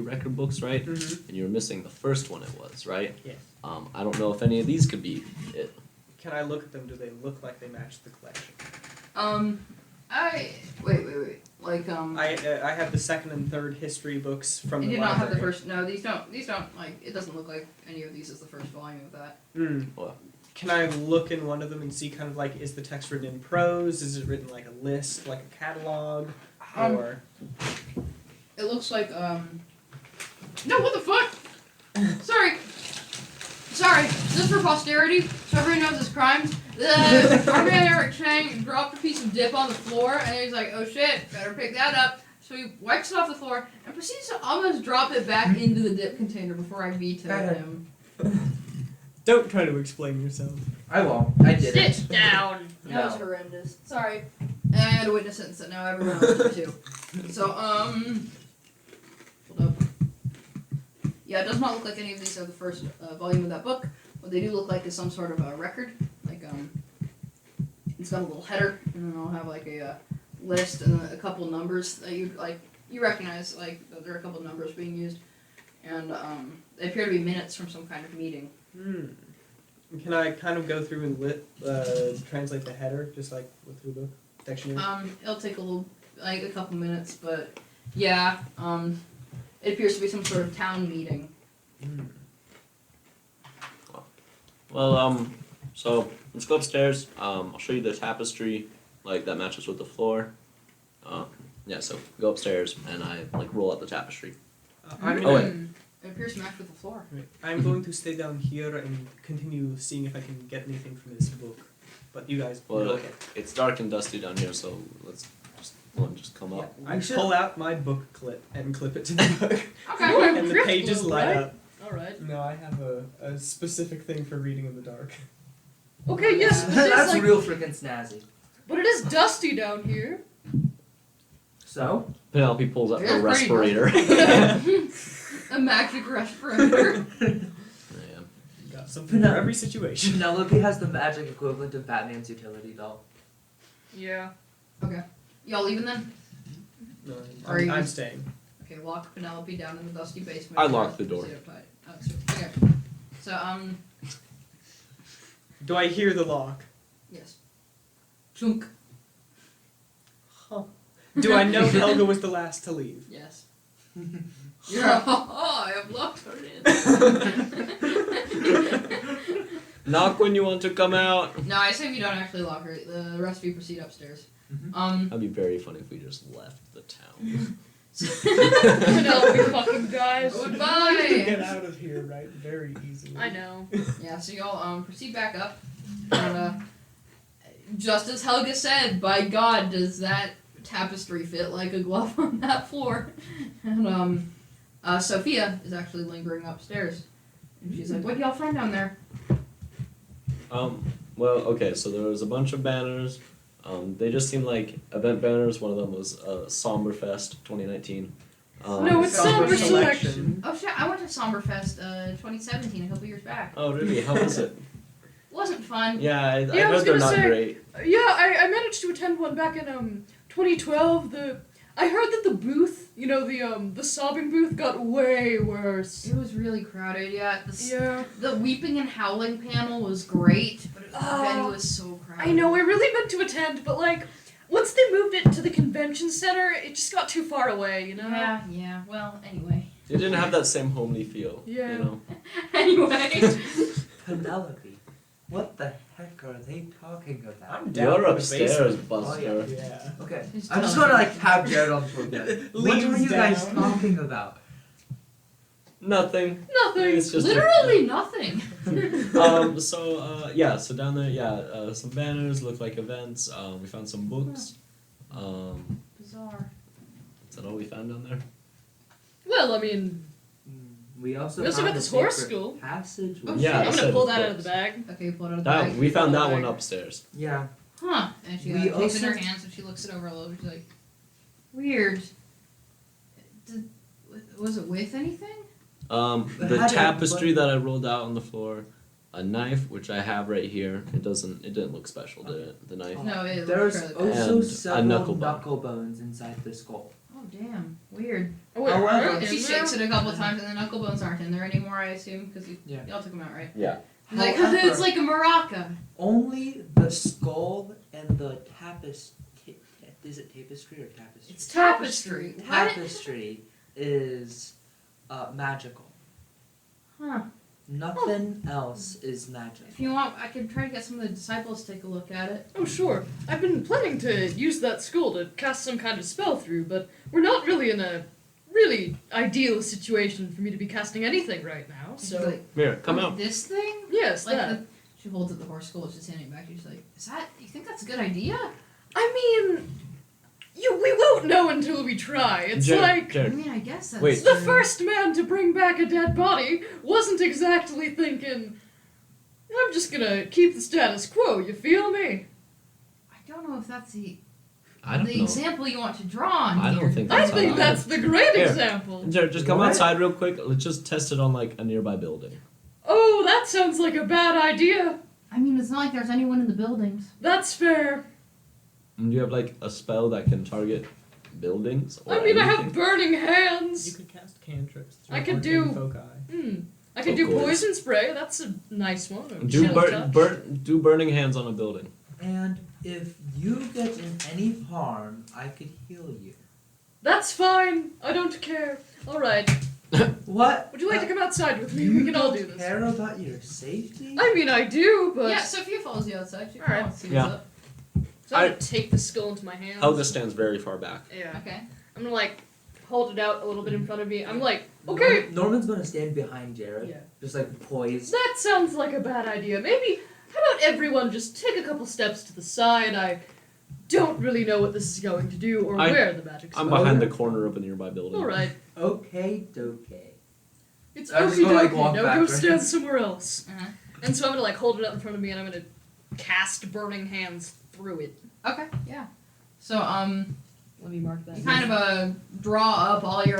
record books, right? Mhm. And you were missing the first one, it was, right? Yes. I don't know if any of these could be it. Can I look at them? Do they look like they match the collection? Wait. Like I have the second and third history books from I the did not have the library. first. No, these don't like. It doesn't look like any of these is the first volume of that. Mm. What? Can I look in one of them and see kind of like, is the text written in prose? Is it written like a list, like a catalog? Or It looks like No, what the fuck? Sorry. Just for posterity, so everyone knows his crimes. Our man Eric Chang dropped a piece of dip on the floor, and he's like, "Oh shit, better pick that up." So he wipes it off the floor and proceeds to almost drop it back into the dip container before I veto him. don't try to explain yourself. I won't. I did it. Sit down. That was horrendous. Sorry. And I had to witness it, and so now everyone else did too. So, hold up. Yeah, it does not look like any of these are the first volume of that book. What they do look like is some sort of a record. Like, it's got a little header, and then I'll have like a list and a couple numbers that you recognize, like, that there are a couple numbers being used. And, they appear to be minutes from some kind of meeting. Can I kind of go through and translate the header, just like with the book? Dictionary? It'll take a couple minutes, but yeah, it appears to be some sort of town meeting. Well, so let's go upstairs. I'll show you the tapestry, like that matches with the floor. Yeah, so go upstairs and I like roll out the tapestry. I'm Oh, gonna- wait. It appears to match with the floor. Right. I'm going to stay down here and continue seeing if I can get anything from this book. But you guys, Well, okay. It's dark and dusty down here, so let's just come Yeah, up. I pull out my book clip and clip it to the book, Okay. and the Thrift pages book, light right? up. Alright. No, I have a specific thing for reading in the dark. Okay, yes, but That's it's, real freaking snazzy. but it is dusty down here. So? Penelope pulls out It's her pretty respirator. A magic respirator. Yeah. Got something for every situation. Penelope has the magic equivalent of Batman's utility belt. Yeah. Y'all leaving then? No, Are you I'm just- staying. Okay, lock Penelope down in the dusty basement. I locked the door. Zip tight. Oh, so, okay. So, Do I hear the lock? Yes. Chunk. Do I know Helga was the last to leave? Yes. I have locked her in. Knock when you want to come out. No, I assume you don't actually lock her. The rest of you proceed upstairs. That'd be very funny if we just left the town. Penelope fucking dies. Goodbye. Get out of here, right? Very easily. I know. Yeah, so y'all proceed back up, and just as Helga said, by God, does that tapestry fit like a glove on that floor? And Sophia is actually lingering upstairs, and she's like, "What y'all find down there?" Well, okay, so there was a bunch of banners. They just seemed like event banners. One of them was Somberfest 2019. No, it's Somber Selection. Oh shit! I went to Somberfest 2017 a couple years back. Oh, really? How was it? Wasn't fun. Yeah, I Yeah, I was heard they're gonna not say- great. Yeah, I managed to attend one back in 2012. I heard that the booth, the sobbing booth, got way worse. It was really crowded. Yeah. Yeah. The weeping and howling panel was great, but the venue was so crowded. I know, I really meant to attend, but once they moved it to the convention center, it just got too far away, you know? Yeah. Well, anyway. It didn't have that same homely feel. Yeah. You know? Anyway. Penelope, what the heck are they talking about? I'm down You're for the upstairs, basement. Buster. Yeah. Okay, Just I'm just tell gonna him. tap Jared onto a bed. What were Leans you guys down. talking about? Nothing. Nothing. It's just Literally nothing. So down there, some banners look like events. We found some books. Bizarre. Is that all we found down there? Well, I mean, We also We also found got a this horse secret school. Passage. Oh, Yeah, I'm I gonna said pull of that out of course. the bag. Okay, pull it out of the bag. We found that Pull it one out. upstairs. Yeah. Huh. And she We takes it in her also- hands and she looks it over a little. She's like, weird. Was it with anything? It The had a tapestry button. that I rolled out on the floor, a knife which I have right here. It didn't look special, did it? The knife. No, it There's looks fairly also And a several knuckle knuckle, bone. bones inside the skull. Oh, damn. Weird. Oh, wait, However- are they She in shakes there? it a couple times and the knuckle bones aren't in there anymore, I assume, because Yeah. y'all took them out, right? Yeah. She's like, However- it's like a maraca. Only the skull and the tapestry. Is it tapestry or tapestry? It's tapestry. What? Tapestry is magical. Huh. Nothing else is magical. If you want, I can try to get some of the disciples to take a look at it. Oh, sure. I've been planning to use that skull to cast some kind of spell through, but we're not really in a really ideal situation for me to be casting anything right now, She's so... like, Here, come out. This thing? Yes, Like that. she holds up the horse skull, she's handing it back. She's like, you think that's a good idea? I mean... we won't know until we try. It's Jared, like... I Jared, mean, I guess that's Wait. The true. first man to bring back a dead body wasn't exactly thinking, I'm just gonna keep the status quo, you feel me? I don't know if that's the I don't know. example you want to draw on I here. don't think I That's think how- that's the great Here. example. Jared, just come What? outside real quick. Let's just test it on like a nearby building. Oh, that sounds like a bad idea. I mean, it's not like there's anyone in the buildings. That's fair. And do you have like a spell that can target buildings? Or I mean, I anything? have burning You hands. could cast cantrips. I could arcane do- foci. I could Of do course. poison spray. That's a nice one. Or Do chill touch. do burning hands on a building. And if you get in any harm, I could heal you. That's fine. I don't care. All right. What? Would you like to come outside with me? You We can all don't do this. care about your safety? I mean, I do, but Yeah, Sophia follows you outside. She Alright. wants to see Yeah. what's up. so I'm gonna take the skull into my hands. Helga stands very far back. Yeah. Okay. I'm gonna hold it out a little bit in front of me. I'm like, okay. Norman's gonna stand behind Jared, Yeah. just poised. That sounds like a bad idea. Maybe, how about everyone just take a couple steps to the side? I don't really know what this is going to do or where the magic's I'm going. behind the corner of a nearby building. Alright. Okay, dokie. It's I'm just okie gonna, dokie. walk Now back, go right? stand somewhere else. Uh-huh. And so I'm gonna hold it up in front of me and I'm gonna cast burning hands through it. Okay. Yeah. So Let me mark that. you kind of draw up all your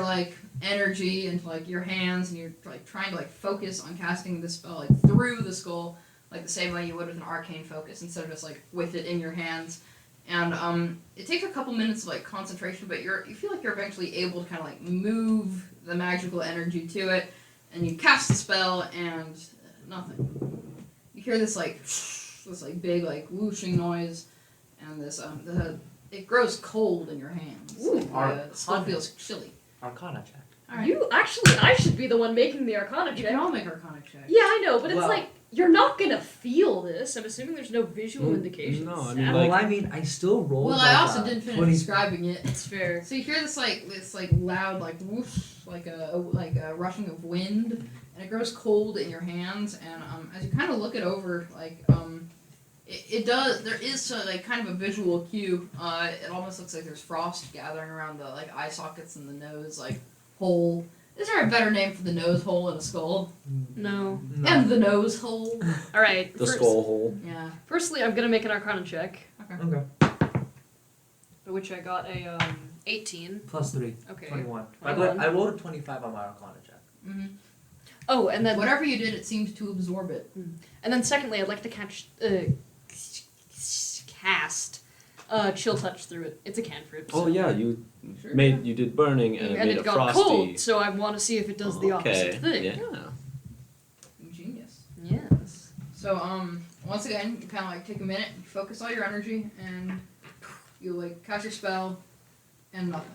energy into your hands, and you're trying to focus on casting the spell through the skull, the same way you would with an arcane focus, instead of just with it in your hands. And it takes a couple minutes of concentration, but you feel like you're eventually able to kind of move the magical energy to it, and you cast the spell, and nothing. You hear this this like big like whooshing noise, and this it grows cold in your hands. Ooh. Like, the skull feels chilly. Arcana check. Alright. You actually, I should be the one making the Arcana You check. can all make Arcana checks. Yeah, I know, but it's Well- like you're not gonna feel this. I'm assuming there's no visual indication. no, I It's mean, sad. like- Well, I mean, I still rolled. Well, like I also a didn't finish 20 describing it. It's fair. So you hear this loud like whoosh, like a rushing of wind, and it grows cold in your hands. And as you kind of look it over, it does. There is like kind of a visual cue. It almost looks like there's frost gathering around the like eye sockets and the nose like hole. Is there a better name for the nose hole in a skull? No. No. And the nose hole. All right. The skull hole. Yeah. Firstly, I'm gonna make an Arcana check, Okay. for which I got a 18. Plus 3. Okay. 21. 21. I rolled a 25 on my Arcana check. hmm Oh, and then Whatever you did, it seems to absorb it. And then secondly, I'd like to cast chill touch through it. It's a cantrip. Oh so- yeah, you Sure. you did burning and it and made it it got frosty. cold, so I want to see if it does the opposite thing. Yeah. Genius. Yes. So, once again, you kind of like take a minute, you focus all your energy, and you like cast your spell, and nothing.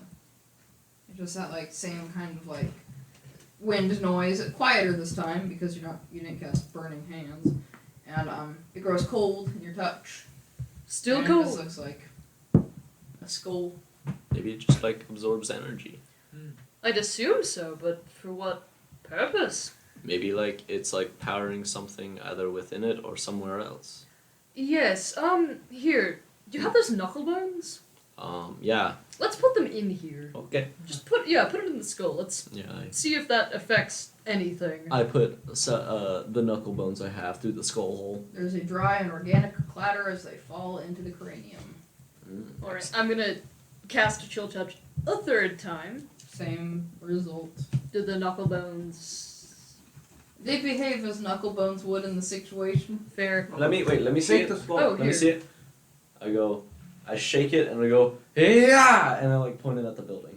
It's just that like same kind of like wind noise, quieter this time because you didn't cast burning hands, and it grows cold in your touch. Still and cold. This looks like a skull. Maybe it just like absorbs energy. I'd assume so, but for what purpose? Maybe like it's like powering something either within it or somewhere else. Yes. Here. Do you have those knuckle bones? Yeah. Let's put them in here. Okay. Just put it in the skull. Let's Yeah. see if that affects anything. I put the knuckle bones I have through the skull hole. There's a dry and organic clatter as they fall into the cranium. All right. I'm gonna cast a chill touch a third time. Same result. Do the knuckle bones They behave as knuckle bones would in the situation. fair? Let me see Shake it. the skull. Oh, Let me here. see it. I shake it and I go, yeah, and I like point it at the building.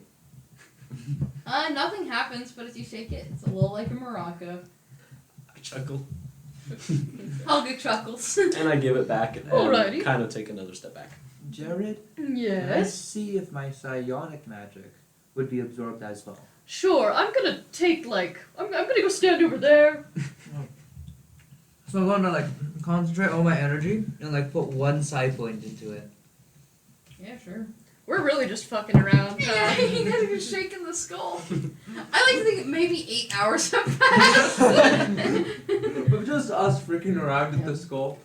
Nothing happens, but as you shake it, it's a little like a maraca. I chuckle Helga chuckles. and I give it back and Alrighty. kind of take another step back. Jared, can I Yes. see if my psionic magic would be absorbed as well? Sure. I'm gonna take I'm gonna go stand over there. So I'm going to like concentrate all my energy and like put one side point into it. Yeah, sure. We're really just fucking around. Yeah, you guys are shaking the skull. I like to think maybe 8 hours have passed. But just us freaking around with the skull.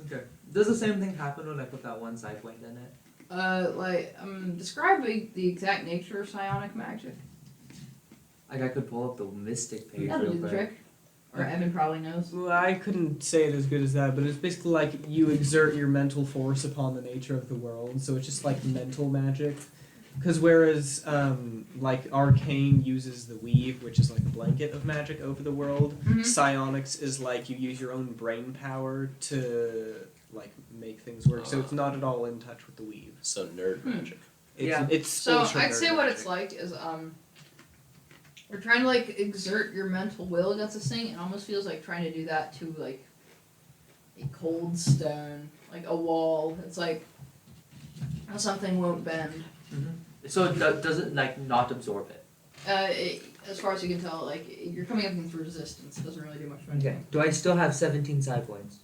Okay. Does the same thing happen when I put that one side point in it? Describe the exact nature of psionic magic. Like I could pull up the mystic page That'll real do the quick. trick. Or Evan probably knows. Well, I couldn't say it as good as that, but it's basically like you exert your mental force upon the nature of the world, so it's just like mental magic. Because whereas, like, arcane uses the weave, which is like a blanket of magic over the world, Mhm. psionics is like you use your own brain power to, like, make things work, so it's not at all in touch with the weave. So nerd magic. It's, Yeah. it's So ultra I'd say nerd what magic. it's like is we're trying to like exert your mental will against this thing. It almost feels like trying to do that to like a cold stone, like a wall. It's like something won't bend. So does it like not absorb it? As far as you can tell, like you're coming up against resistance. It doesn't really do much of anything. Okay. Do I still have 17 side points?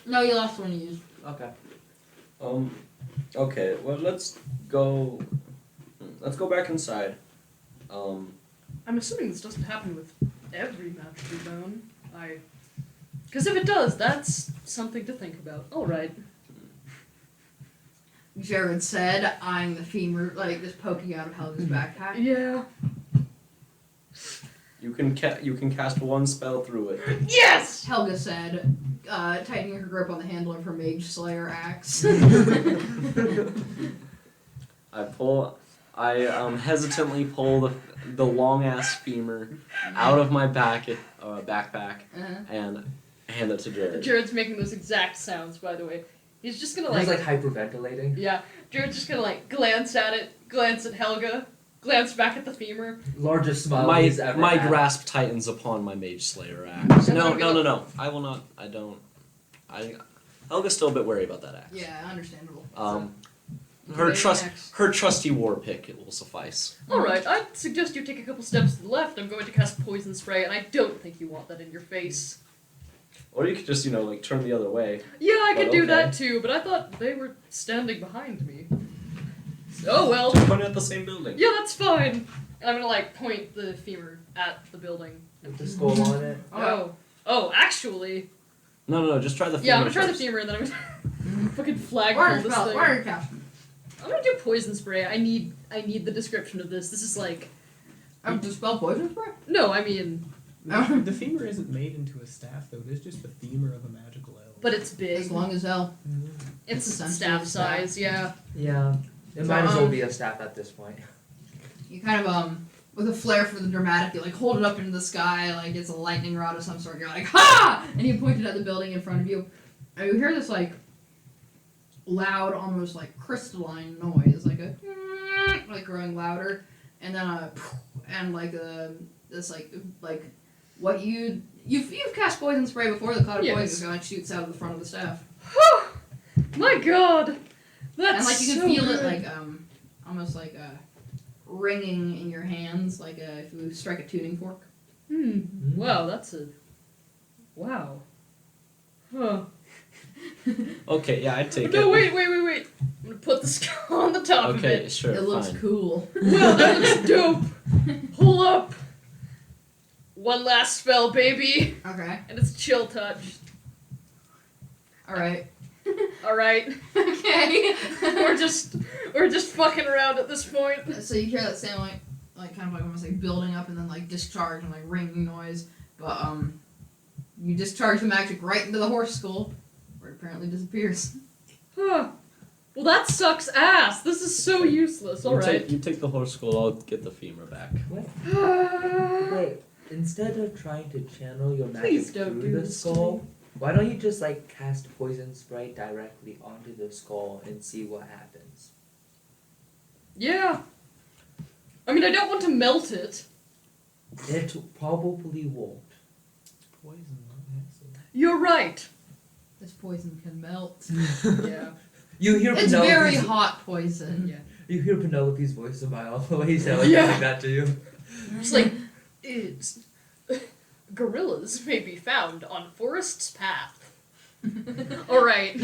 No, you lost one you used. Okay. Okay. Well, let's go back inside. I'm assuming this doesn't happen with every magical bone. Because if it does, that's something to think about. All right. Jared said, eyeing the femur, like just poking out of Helga's backpack. Yeah. You can cast one spell through it. Yes. Helga said, tightening her grip on the handle of her Mage Slayer axe. I hesitantly pull the long ass femur out of my backpack Uh-huh. and hand it to Jared. Jared's making those exact sounds, by the way. He's just gonna It's like hyperventilating. yeah. Jared's just gonna glance at it, glance at Helga, glance back at the femur. Largest smile My he's ever had. grasp tightens upon my Mage Slayer axe. And No, I'm no, gonna- no, no. I will not. I don't. Helga's still a bit wary about that axe. Yeah, understandable. Her Maybe trust, next. her trusty war pick, it will suffice. Alright, I'd suggest you take a couple steps to the left. I'm going to cast poison spray, and I don't think you want that in your face. Or you could just, like turn the other way. Yeah, I could But do okay. that too, but I thought they were standing behind me. Oh well. Point at the same building. Yeah, that's fine. I'm gonna like point the femur at the building. With the skull on it. Oh, actually. No, just try the femur Yeah, I'm gonna try the first. femur and then I'm gonna fucking flag Water this spell, thing. water cast. I'm gonna do poison spray. I need the description of this. This is like Dispel poison spray? no, I mean, The femur isn't made into a staff though. It is just the femur of a magical elf. but it's big. As long as hell. It's essentially staff a staff. size, yeah. Yeah. It So, might as well be a staff at this point. You kind of with a flair for the dramatic, you like hold it up into the sky like it's a lightning rod of some sort. You're like, ha! And you point it at the building in front of you. And you hear this like loud, almost like crystalline noise, like a like growing louder, and then and like this like what you've cast poison spray before. The cloud of Yes. poison just like shoots out of the front of the staff, My God, that's and like you can so feel good. it like almost like ringing in your hands, like if you strike a tuning fork. Wow, that's a wow. Huh. Okay, yeah, I'd take No, it. wait. I'm gonna put the skull on the top of Okay, it. sure, It looks fine. cool. Wow, that looks dope. Hold up. One last spell, baby, Okay. and it's chill touch. All right. All right, Okay. we're just fucking around at this point. So you hear that same like kind of like almost like building up and then like discharge and like ringing noise, but you discharge the magic right into the horse skull, where it apparently disappears. Huh. Well, that sucks ass. This is so useless. All right. You take the horse skull, I'll get the femur back. Wait, instead of trying to channel your magic Please don't through do the this to skull, me. why don't you just like cast poison spray directly onto the skull and see what happens? Yeah. I mean, I don't want to melt it. It probably won't. Poison, not acid. You're right. This poison can melt. Yeah. You hear It's very Penelope's, hot poison. Yeah. you hear Penelope's voice a mile away telling Yeah. like that to you. It's like it's gorillas may be found on forest's path. All right.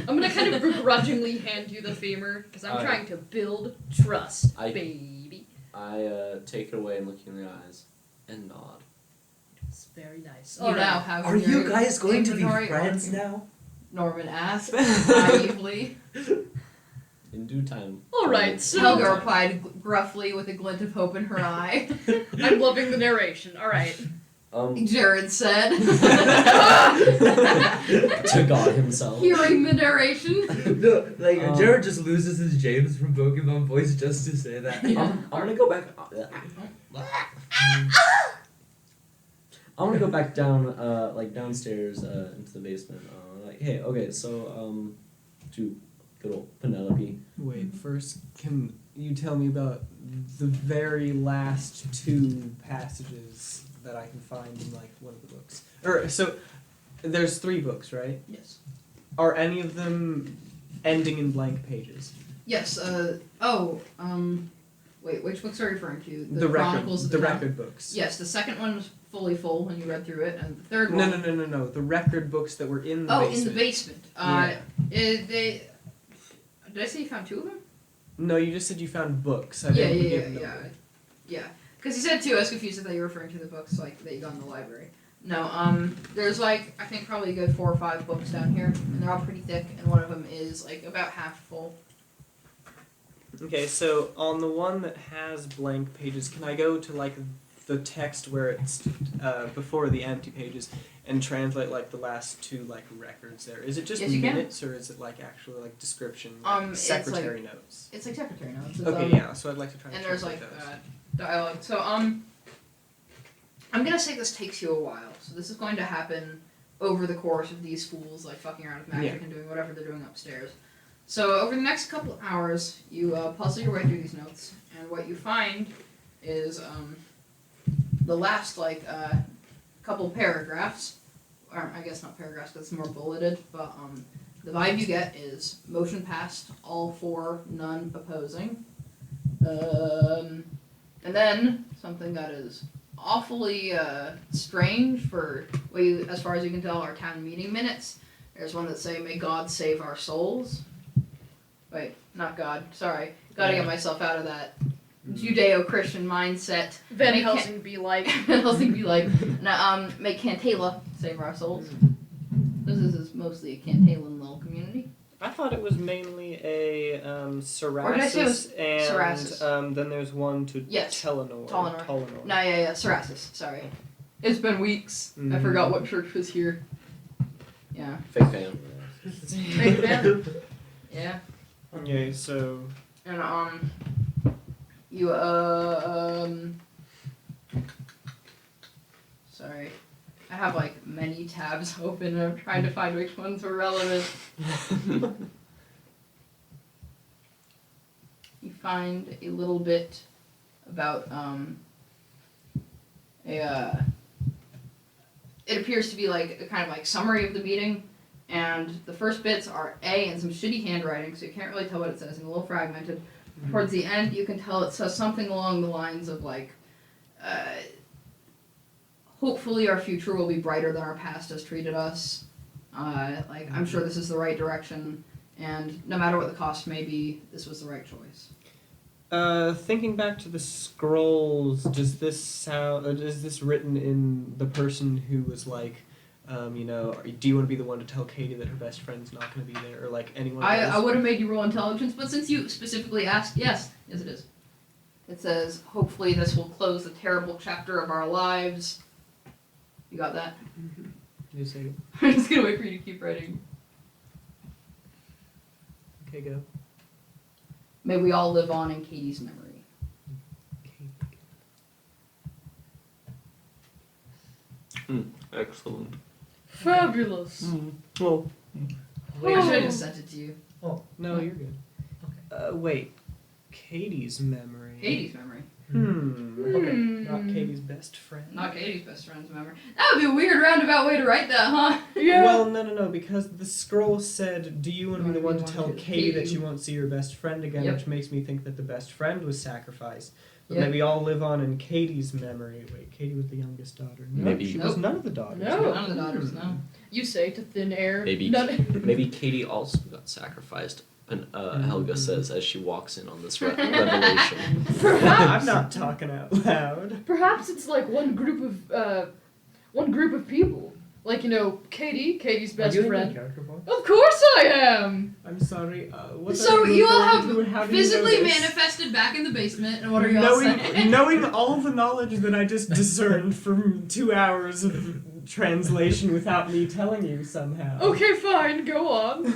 I'm gonna kind of begrudgingly hand you the femur because I'm All right. trying to build trust, I- baby. I take it away and look you in the eyes and nod. It's very nice. You All now right. have Are in your you guys going to be inventory friends or- now? Norman asked naively. In due time. All right, so- Helga replied gruffly with a glint of hope in her eye. I'm loving the narration. All right. Jared said, To God himself. hearing the narration. No, like Um, Jared just loses his James from Pokemon voice just to say that. I'm gonna go back. I'm gonna go back down, like downstairs, into the basement. Like, hey, okay, so, to good old Penelope. Wait, first, can you tell me about the very last two passages that I can find in like one of the books? So, there's 3 books, right? Yes. Are any of them ending in blank pages? Yes. Wait. Which books are you referring to? The Chronicles of record, the Town? record books. Yes. The second one was fully full when you read through it, and the third No, one. no. The record books that were in the Oh, basement. in the basement. Yeah. Did I say you found 2 of them? No, you just said you found books. I Yeah. didn't give a number. Because you said 2, I was confused. I thought you were referring to the books like that you got in the library. No. There's like I think probably a good 4 or 5 books down here, and they're all pretty thick, and one of them is like about half full. Okay, so on the one that has blank pages, can I go to like the text where it's before the empty pages and translate like the last 2 like records there? Is it just Yes, you can. minutes or is it like actually like description, like, It's secretary notes? It's like secretary notes. It's, Okay, yeah. So I'd like to try And and there's like translate those. dialogue. So I'm gonna say this takes you a while. So this is going to happen over the course of these fools like fucking around with magic Yeah. and doing whatever they're doing upstairs. So over the next couple of hours, you puzzle your way through these notes, and what you find is the last like couple paragraphs or I guess not paragraphs, because it's more bulleted, but the vibe you get is motion passed, all for, none opposing. And then something that is awfully strange for, as far as you can tell, our town meeting minutes. There's one that say, "May God save our souls." Wait, not God. Sorry, gotta get myself out of that Judeo-Christian mindset. Van Make Helsing be like. Van Helsing be like, "May Cantala save our souls." This is mostly a Cantalan little community. I thought it was mainly a Or did I say it was Cerasis, and Cerasis? then there's one to Yes. Telenor. Tolenor. No, yeah, Cerasis. Sorry. It's been weeks. I Mhm. forgot what church was here. Yeah. Fake fan. Big fan. Yeah. Okay, so And you sorry. I have like many tabs open and I'm trying to find which ones were relevant. You find a little bit about it appears to be like a kind of like summary of the meeting, and the first bits are A and some shitty handwriting, so you can't really tell what it says, and a little fragmented. Towards the end, you can tell it says something along the lines of like, hopefully our future will be brighter than our past has treated us. Like, I'm sure this is the right direction, and no matter what the cost may be, this was the right choice. thinking back to the scrolls, does this sound? Is this written in the person who was like, do you want to be the one to tell Katie that her best friend's not going to be there, or like anyone else? I would have made you roll intelligence, but since you specifically asked, yes it is. It says, hopefully this will close the terrible chapter of our lives. You got that? Just say, I'm just gonna wait for you to keep writing. okay, go. May we all live on in Katie's memory. Excellent. Fabulous. Well, Wait, I should have just sent it to you. No, you're good. Wait, Katie's memory. Katie's memory. Okay, not Katie's best friend. Not Katie's best friend's memory. That would be a weird roundabout way to write that, huh? Yeah. Well, no, because the scroll said, "Do you want to be the one to tell Katie that you won't see your best friend again?" Yep. Which makes me think that the best friend was sacrificed. But Yep. maybe all live on in Katie's memory. Wait, Katie was the youngest daughter. No, Maybe- she was Nope. none of the daughters. No. None of the daughters, no. You say to thin air. maybe None- maybe Katie also got sacrificed. And Helga says as she walks in on this revelation. I'm not talking out loud. Perhaps it's like one group of people. Like, Katie's best friend. Character voice? Of course I am. I'm sorry. What So are you all referring have to? How do you know physically this? manifested back in the basement, and what are y'all saying? knowing all the knowledge that I just discerned from 2 hours of translation without me telling you somehow. Okay, fine, go on.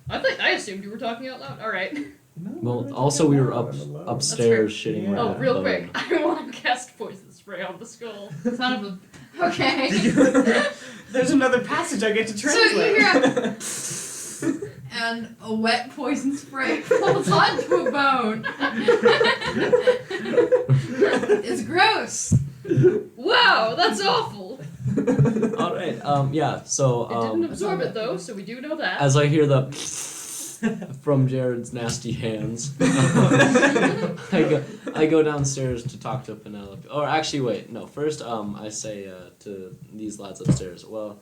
I assumed you were talking out loud. All right. No, Well, I also we were don't know. upstairs shitting Yeah. right Oh, at real the quick. I want to cast poison spray on the skull. Son of a. Okay. There's another passage I get to So you translate. hear and a wet poison spray falls onto a bone. It's gross. Wow, that's awful. All right. Yeah. So. It didn't absorb it though, so we do know that. As I hear the from Jared's nasty hands, I go downstairs to talk to Penelope. Or actually, wait, no. First, I say to these lads upstairs. Well,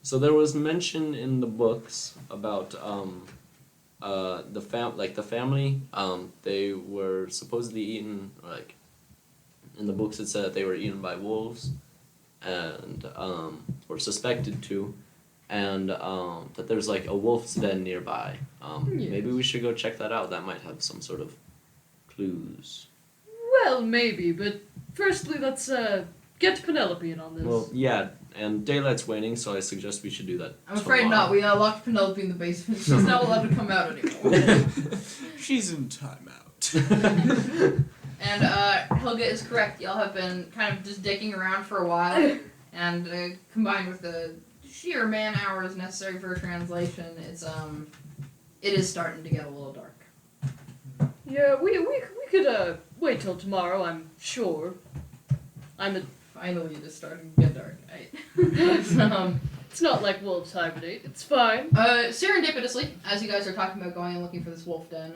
so there was mention in the books about the family. They were supposedly eaten. Like in the books, it said that they were eaten by wolves, and were suspected to. And that there's like a wolf's den nearby. Yes. Maybe we should go check that out. That might have some sort of clues. Well, maybe, but firstly, let's get Penelope in on this. Well, yeah, and daylight's waning, so I suggest we should do that. I'm afraid tomorrow. not. We locked Penelope in the basement. She's not allowed to come out anymore. She's in timeout. And Helga is correct. Y'all have been kind of just dicking around for a while, and combined with the sheer man hours necessary for translation, it is starting to get a little dark. Yeah, we could wait till tomorrow. I'm sure. I'm Finally, it is starting to get dark. It's not like wolves hibernate. It's fine. Serendipitously, as you guys are talking about going and looking for this wolf den,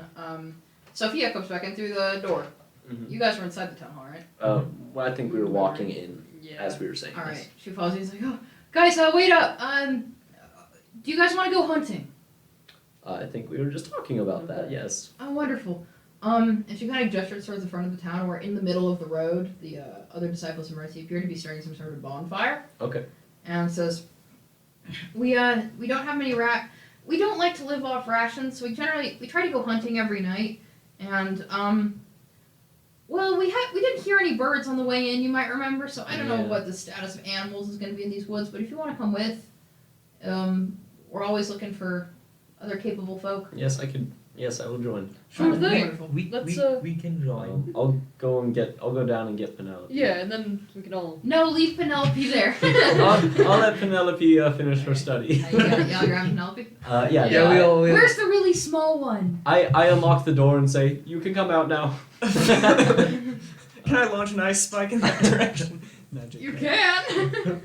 Sophia comes back in through the door. Mhm. You guys were inside the town hall, right? Well, I think we were walking in Yeah. as we were saying All this. right. She follows you. He's like, "Oh, guys, wait up. Do you guys want to go hunting?" I think we were just talking about that. Yes. Oh, wonderful. And she kind of gestures towards the front of the town, where in the middle of the road, the other disciples of Mercy appear to be starting some sort of bonfire. Okay. And says, we don't have many we don't like to live off rations, so we try to go hunting every night. And well, we didn't hear any birds on the way in, you might remember, so I don't know Yeah. what the status of animals is going to be in these woods, but if you want to come with, we're always looking for other capable folk. Yes, I could. Yes, I will join. Sure Oh, thing. wonderful. Let's, we can join. I'll go down and get Penelope. Yeah, and then we can all. No, leave Penelope there. I'll let Penelope finish her study. Y'all grab Penelope? Yeah. Yeah, we all. Where's the really small one? I unlock the door and say, "You can come out now." Can I launch an ice spike in that direction? Magic. You can!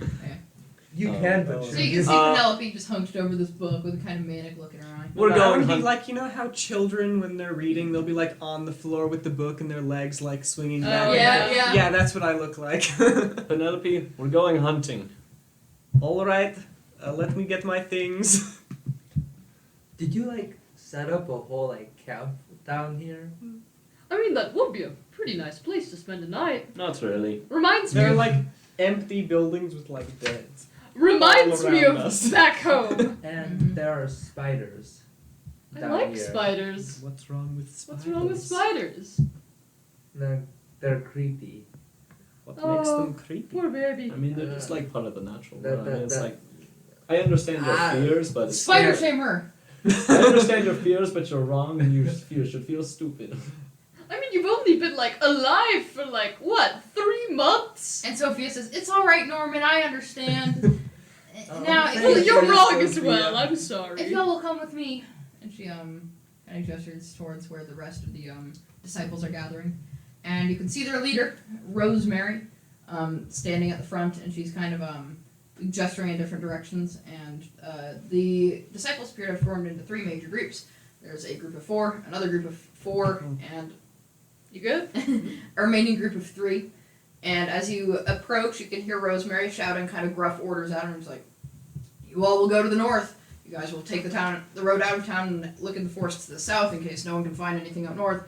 You Oh, can, no. but So you can see Penelope just hunched over this book with a kind of manic look in her eye. We're That going would be hunt- like, you know how children, when they're reading, they'll be like on the floor with the book and their legs like swinging Oh, back. and yeah, forth? yeah. Yeah, that's what I look like. Penelope, we're going hunting. All right, let me get my things. Did you like set up a whole like camp down here? I mean, that would be a pretty nice place to spend a night. Not really. Reminds me They're of, like empty buildings with like beds. reminds all me around of us. back home. And Mhm. there are spiders. I down like here. spiders. What's wrong with spiders? What's wrong with spiders? They're creepy. What Oh, makes them creepy? Poor baby. I mean, they're just like part of the natural world. I mean, it's the- like I understand your Ah. fears, but it's, Spider Yeah. shame her! I understand your fears, but you're wrong, and you should feel stupid. I mean, you've only been like alive for like what, 3 months? And Sophia says, "It's alright, Norman, I understand." Now, thank Well, if, you're you, wrong as Sophia. well. I'm if sorry. y'all will come with me. And she kind of gestures towards where the rest of the disciples are gathering. And you can see their leader, Rosemary, standing at the front, and she's kind of gesturing in different directions. And the disciples appear to have formed into 3 major groups. There's a group of 4, another group of 4, and You good? a remaining group of 3. And as you approach, you can hear Rosemary shouting kind of gruff orders at her. And she's like, "You all will go to the north. You guys will take the road out of town and look in the forests to the south in case no one can find anything up north.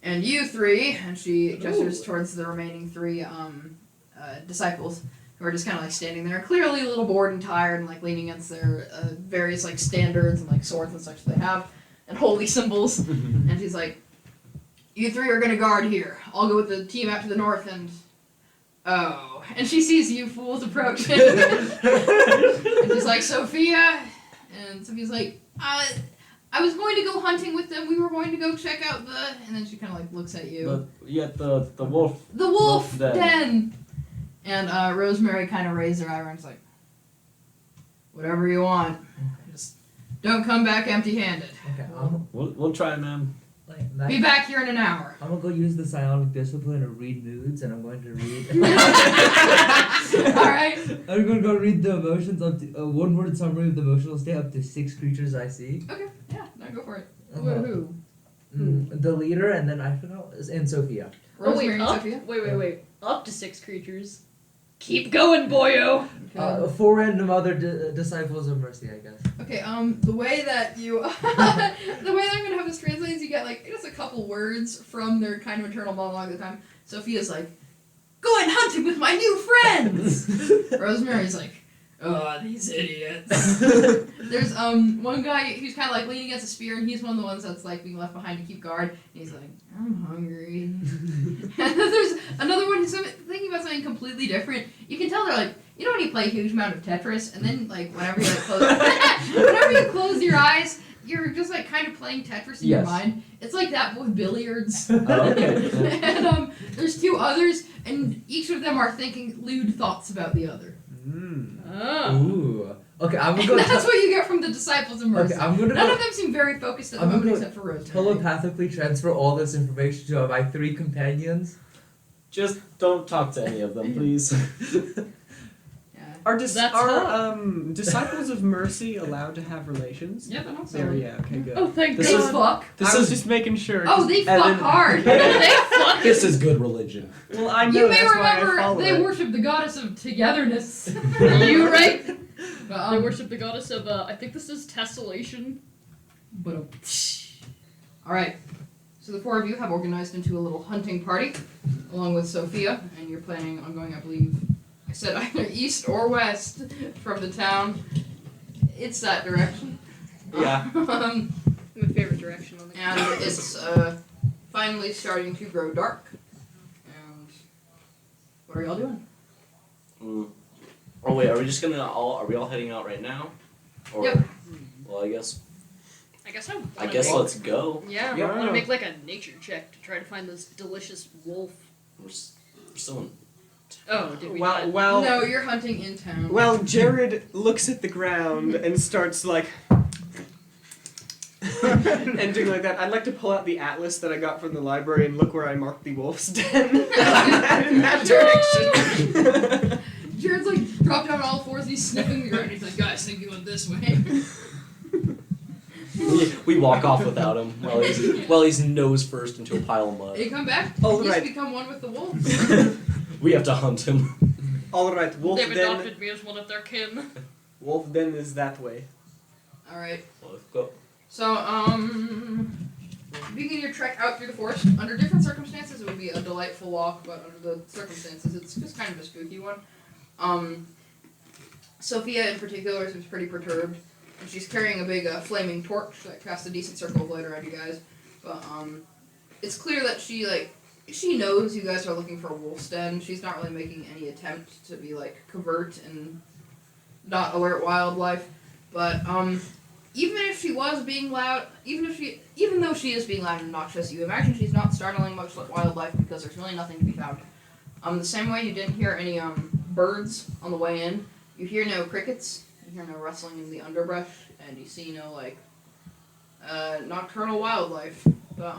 And you 3," and she gestures towards the remaining 3 disciples, who are just kind of like standing there, clearly a little bored and tired, and like leaning against their various like standards and like swords and such they have, and holy symbols. And she's like, "You 3 are gonna guard here. I'll go with the team out to the north and." Oh. And she sees you fools approaching. And she's like, "Sophia." And Sophia's like, I was going to go hunting with them. We were going to go check out the. And then she kind of like looks at you. The wolf. The wolf den. den. And Rosemary kind of raised her eyebrows and was like, "Whatever you want. Just don't come back empty-handed. Okay, We'll try, ma'am. Be back here in an hour." I'm gonna go use the psionic discipline to read moods, and I'm going to read. Alright. I'm gonna go read the emotions up to a one-word summary of the emotional state up to 6 creatures I see. Okay, yeah, no, go for it. Uh-huh. Who? The leader, and then I forgot, and Sophia. Rosemary and up? Sophia? Wait. Up to 6 creatures. Keep going, boyo. Okay. 4 random other disciples of mercy, I guess. Okay, the way that you, the way that I'm gonna have this translated is you get like just a couple words from their kind of internal monologue at the time. Sophia's like, "Going hunting with my new friends." Rosemary's like, "Oh, these idiots." There's one guy who's kind of like leaning against a spear, and he's one of the ones that's like being left behind to keep guard. And he's like, "I'm hungry." And then there's another one who's thinking about something completely different. You can tell they're like, you know when you play a huge amount of Tetris, and then like whenever you like whenever you close your eyes, you're just like kind of playing Tetris in your Yes. mind. It's like that but with billiards. Oh, okay. And there's 2 others, and each of them are thinking lewd thoughts about the other. Oh. Ooh. Okay, I'm gonna And go. that's what you get from the disciples of mercy. Okay, I'm gonna None go of them seem very focused at the I'm gonna moment go except for Rosemary. telepathically transfer all this information to my 3 companions. Just don't talk to any of them, please. Yeah. Are That's disciples of mercy allowed to have relations? Yeah, but not so. There, yeah, okay, good. Oh, thank This They is- God. fuck. This I is was- just making sure. Oh, they fuck Evan- hard. They fuck. This is good religion. Well, I know You may that's why I remember follow they it. worship the goddess of togetherness. You right? But, They worship the goddess of, I think this is tessellation. Alright. So the four of you have organized into a little hunting party, along with Sophia, and you're planning on going, I believe, I said either east or west from the town. It's that direction. Yeah. My favorite direction on the And it's finally starting to grow dark. And what are y'all doing? Oh wait, are we just gonna are we all heading out right now? Or Yep. well I guess I guess I let's go. Yeah, Yeah. I want to make like a nature check to try to find this delicious wolf. We're still in Oh, did we Well, not? well, No, you're hunting in town. well, Jared looks at the ground and starts like and doing like that. I'd like to pull out the atlas that I got from the library and look where I marked the wolf's den. in that direction. Jared's like dropped down on all fours, he's sniffing the ground, he's like, guys, think you went this way. We walk off without him while he's nose first into a pile of mud. They come back, Oh, he's right. become one with the wolf. We have to hunt him. All right, wolf They've den. adopted me as one of their kin. Wolf den is that way. Alright. Well, let's go. So, begin your trek out through the forest. Under different circumstances, it would be a delightful walk, but under the circumstances, it's just kind of a spooky one. Sophia, in particular, seems pretty perturbed, and she's carrying a big flaming torch that casts a decent circle of light around you guys. But it's clear that she knows you guys are looking for a wolf's den. She's not really making any attempt to be covert and not alert wildlife. But even if she was being loud, even though she is being loud and obnoxious, you imagine she's not startling much wildlife because there's really nothing to be found. The same way you didn't hear any birds on the way in, you hear no crickets, you hear no rustling in the underbrush, and you see no nocturnal wildlife. But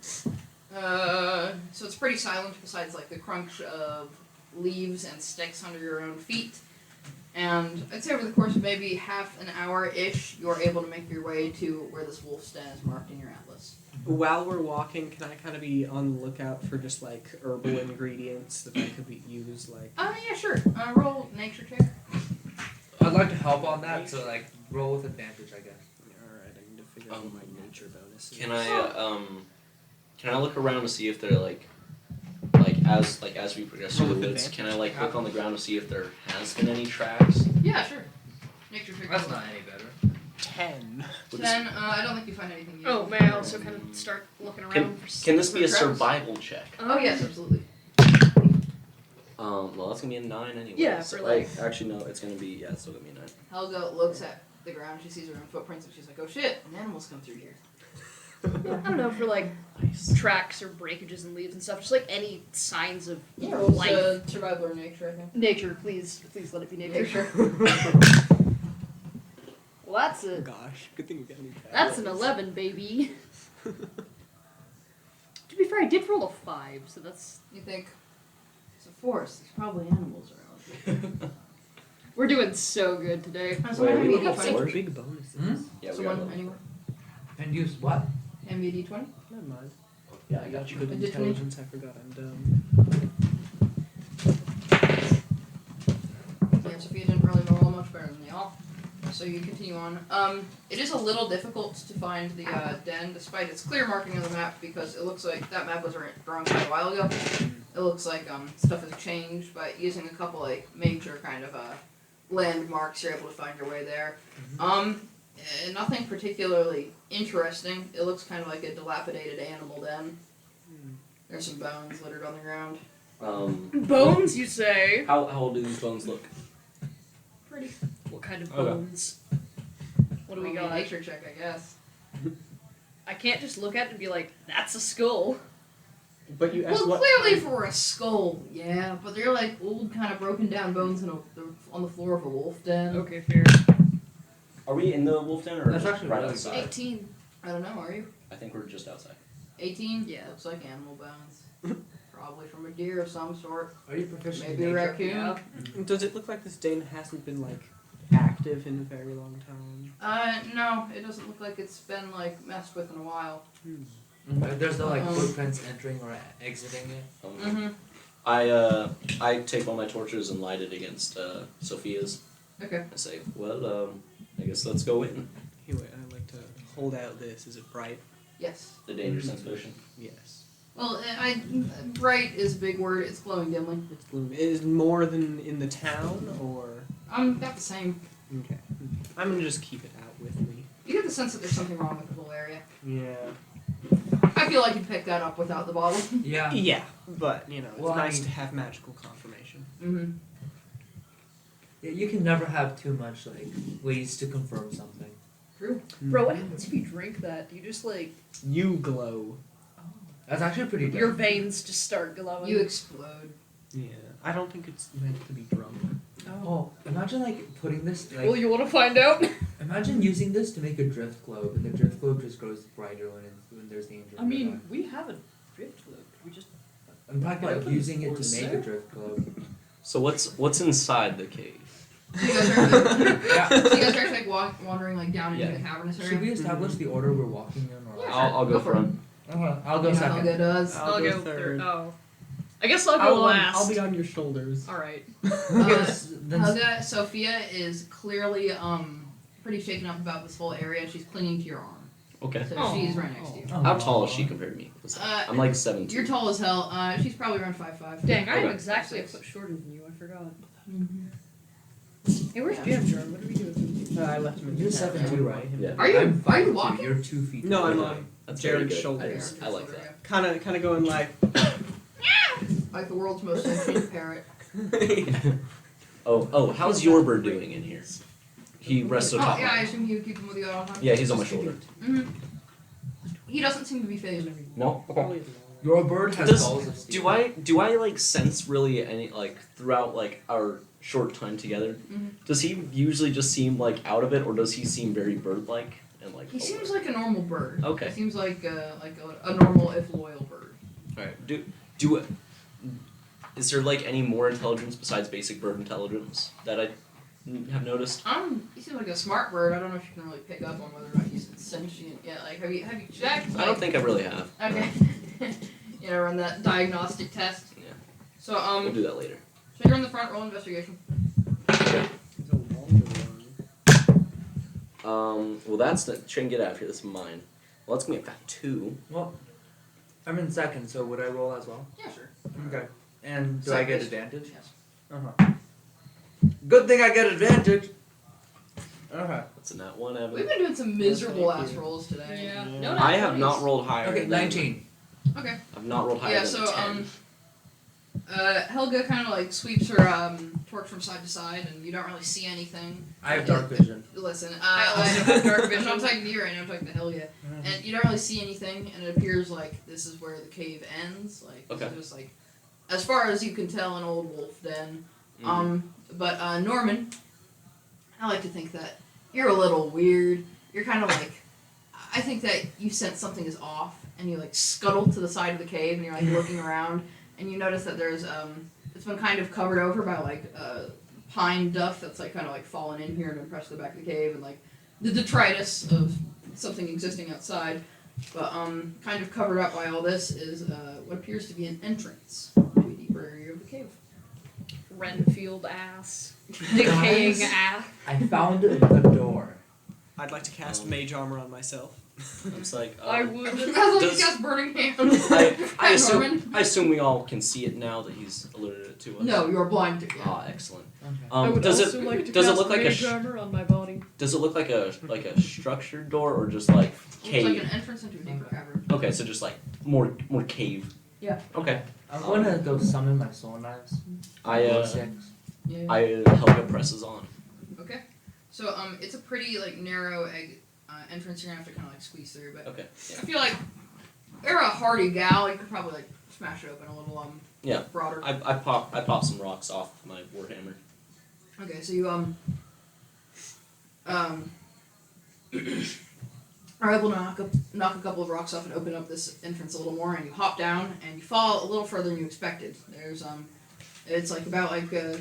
so it's pretty silent besides the crunch of leaves and sticks under your own feet. And I'd say over the course of maybe half an hour-ish, you're able to make your way to where this wolf's den is marked in your atlas. While we're walking, can I kind of be on the lookout for just herbal ingredients that I could be used Yeah, sure. Roll nature check. I'd like to help on that, so roll with advantage, I guess. Alright, I need to figure out what my nature bonus is. Can I look around to see if they're as we progress through Roll the with woods, can I advantage. look on the ground to see if there has been any tracks? Yeah, sure. Nature check. That's not any better. 10. Then, I don't think you find anything yet. Oh, may I also kind of start looking around for Can this be a traps? survival check? Oh, yes, absolutely. Well that's gonna be a 9 anyway. Yeah, so, for, actually no, it's gonna be it's still gonna be a 9. Helga looks at the ground, she sees her own footprints, and she's like, oh shit, an animal's come through here. I don't know, for tracks or breakages and leaves and stuff, just any signs of Yeah, life. survival or nature, I think. Nature, please let it be nature. Well, that's Oh a gosh, good thing we got any that's an 11, baby. To be fair, I did roll a 5, so that's You think, it's a forest, there's probably animals around. we're doing so good today. Someone hand me a looking D20. for- big bonuses. Hmm? Yeah, we Someone, got one. anyone? And use what? Hand me a D20. Never mind. Yeah, I got you. Good Additionally- intelligence, I forgot I'm dumb. Yeah, Sophia didn't really roll much better than y'all. So you continue on. It is a little difficult to find the den, despite its clear marking on the map, because it looks like that map was drawn quite a while ago. It looks like stuff has changed, but using a couple major kind of landmarks, you're able to find your way there. Nothing particularly interesting. It looks kind of like a dilapidated animal den. There's some bones littered on the ground. Bones, you say? How old do these bones look? Pretty. What kind of Okay. bones? What do we Roll me a got? nature check, I guess. I can't just look at it and be like, that's a skull. But you asked Well, what? clearly for a skull, yeah, but they're old, kind of broken down bones on the floor of a wolf den. Okay, fair. Are we in the wolf den or That's just actually right really outside? 18. I don't know, are you? I think we're just outside. 18? Yeah. Looks like animal bones. Probably from a deer of some sort. Are you proficient Maybe a in nature? raccoon. Yeah. Does it look like this Dane hasn't been like active in a very long time? No, it doesn't look like it's been like messed with in a while. There's no like Um, footprints entering or exiting it. Mm-hmm. I take one of my torches and light it against Sophia's. Okay. I say, well, I guess let's go in. Anyway, I like to hold out this. Is it bright? Yes. The danger sense potion. Yes. Well, bright is a big word. It's glowing dimly. It's bloom. Is it more than in the town, or? About the same. Okay. I'm gonna just keep it out with me. You get the sense that there's something wrong with the whole area. Yeah. I feel like you'd pick that up without the bottle. Yeah. Yeah, but you know, it's Well, I nice mean- to have magical confirmation. Mm-hmm. Yeah, you can never have too much like ways to confirm something. True. Bro, what happens if you drink that? You just like You glow. That's actually pretty good. your veins just start glowing. You explode. Yeah. I don't think it's meant to be drunk. Oh, imagine like putting this like. Well, you want to find out? Imagine using this to make a drift globe, and the drift globe just grows brighter when there's danger. I mean, we have a drift globe. We just I'm talking about using it Or to make sir? a drift globe. So what's inside the cave? So you guys are, Yeah. so you guys are actually like wandering like down into Yeah. the cavernous area. Should we establish the order we're walking in, or? Yeah. I'll go Go for it. front. I'll go You know, second. Helga does. I'll go third. third. Oh, I guess I'll go last. I'll be on your shoulders. All right. Then Helga, Sophia is clearly pretty shaken up about this whole area. She's clinging to your arm, Okay. so Aw. she's right next to you. How tall is she compared to me? I'm like 7'2". You're tall as hell. She's probably around 5'5". Dang, I am Okay. exactly a foot shorter than you. I forgot. Mhm. Hey, where's Jam Jar? What do we do with him? I left him in You're the 7'2", cavern. right? Yeah. Are you? I'm Are you 5'2", walking? You're 2 feet. No, I'm taller. on That's Jared's very good. shoulders. I like that. Kind of going like. Like the world's most sentient parrot. Oh, how's your bird doing in here? He rests Oh atop yeah, I mine. assume you keep him with you all the time. Yeah, he's on my shoulder. Mm-hmm. He doesn't seem to be phased. No. Okay. Your bird has Does- balls of steel. Do I like sense really any like throughout like our short time together? Mhm. Does he usually just seem like out of it, or does he seem very bird-like and like? He seems like a normal bird. Okay. He seems like a normal if loyal bird. All right. Is there like any more intelligence besides basic bird intelligence that I have noticed? He seems like a smart bird. I don't know if you can really pick up on whether or not he's sentient yet. Like, have you checked? I don't think I really have. Okay. You know, run that diagnostic test. Yeah. So We'll do that later. so you're in the front. Roll investigation. It's a longer one. Well, that's the try and get out of here. This is mine. Well, that's gonna be a fat 2. Well, I'm in second, so would I roll as well? Yeah, sure. Okay. And do I get Second. advantage? Yes. Uh-huh. Good thing I get advantage. Okay. That's a nat 1, Evan. We've been doing some miserable Thank ass you. rolls today. Yeah. Yeah. No, I have not rolled higher. Okay, than, 19. Okay. I've not rolled higher Yeah. than So a 10. Helga kind of like sweeps her torch from side to side, and you don't really see anything. I have dark vision. Listen, I also have dark I'm vision. not talking to you right now. I'm talking to Helga, and you don't really see anything, and it appears like this is where the cave ends. Like Okay. it's just like, as far as you can tell, an old wolf den. Mhm. But Norman, I like to think that you're a little weird. You're kind of like, I think that you sense something is off, and you like scuttle to the side of the cave, and you're like looking around, and you notice that there's it's been kind of covered over by like pine duff that's like kind of like fallen in here and been pressed to the back of the cave, and like the detritus of something existing outside. But kind of covered up by all this is what appears to be an entrance to a deeper area of the cave. Renfield ass. Decaying Guys. ass. I found the door. I'd like to cast mage armor on myself. I'm just like. I would. As long as Does- he got burning hands. I Hi, Norman. assume we all can see it now that he's alerted it to us. No, you're blind to. Yeah. Ah, excellent. Okay. I would Does also it like to does it cast look like a mage armor on my body. does it look like a structured door or just like Looks cave? like an entrance into a deeper cavern. Okay, so just like more cave. Yeah. Okay. I'm gonna go summon my soul knives. I Roll 6. Yeah. Helga presses on. Okay. So it's a pretty like narrow entrance. You're gonna have to kind of like squeeze through, but Okay. I feel like you're a hardy gal. You could probably like smash it open a little Yeah. broader. I pop some rocks off my warhammer. Okay, so you are able to knock a couple of rocks off and open up this entrance a little more, and you hop down and you fall a little further than you expected. There's it's like about like a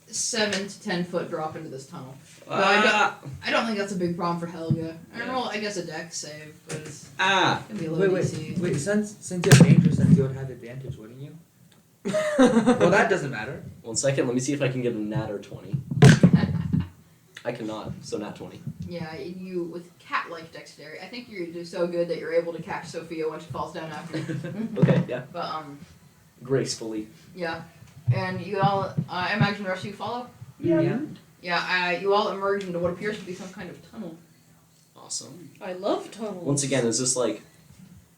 7 to 10 foot drop into this tunnel. But I don't think that's a big problem for Helga. I roll, I guess, a dex save, but it's gonna be a low DC. Wait. Since you have danger sense, you would have advantage, wouldn't you? Well, that doesn't matter. 1 second, let me see if I can get a nat or 20. I cannot, so nat 20. Yeah, you with cat-like dexterity. I think you're do so good that you're able to catch Sophia when she falls down after you. Okay, yeah. But Gracefully. yeah, and you all, I imagine the rest of you follow. Yeah. Yeah, you all emerge into what appears to be some kind of tunnel. Awesome. I love tunnels. Once again, is this like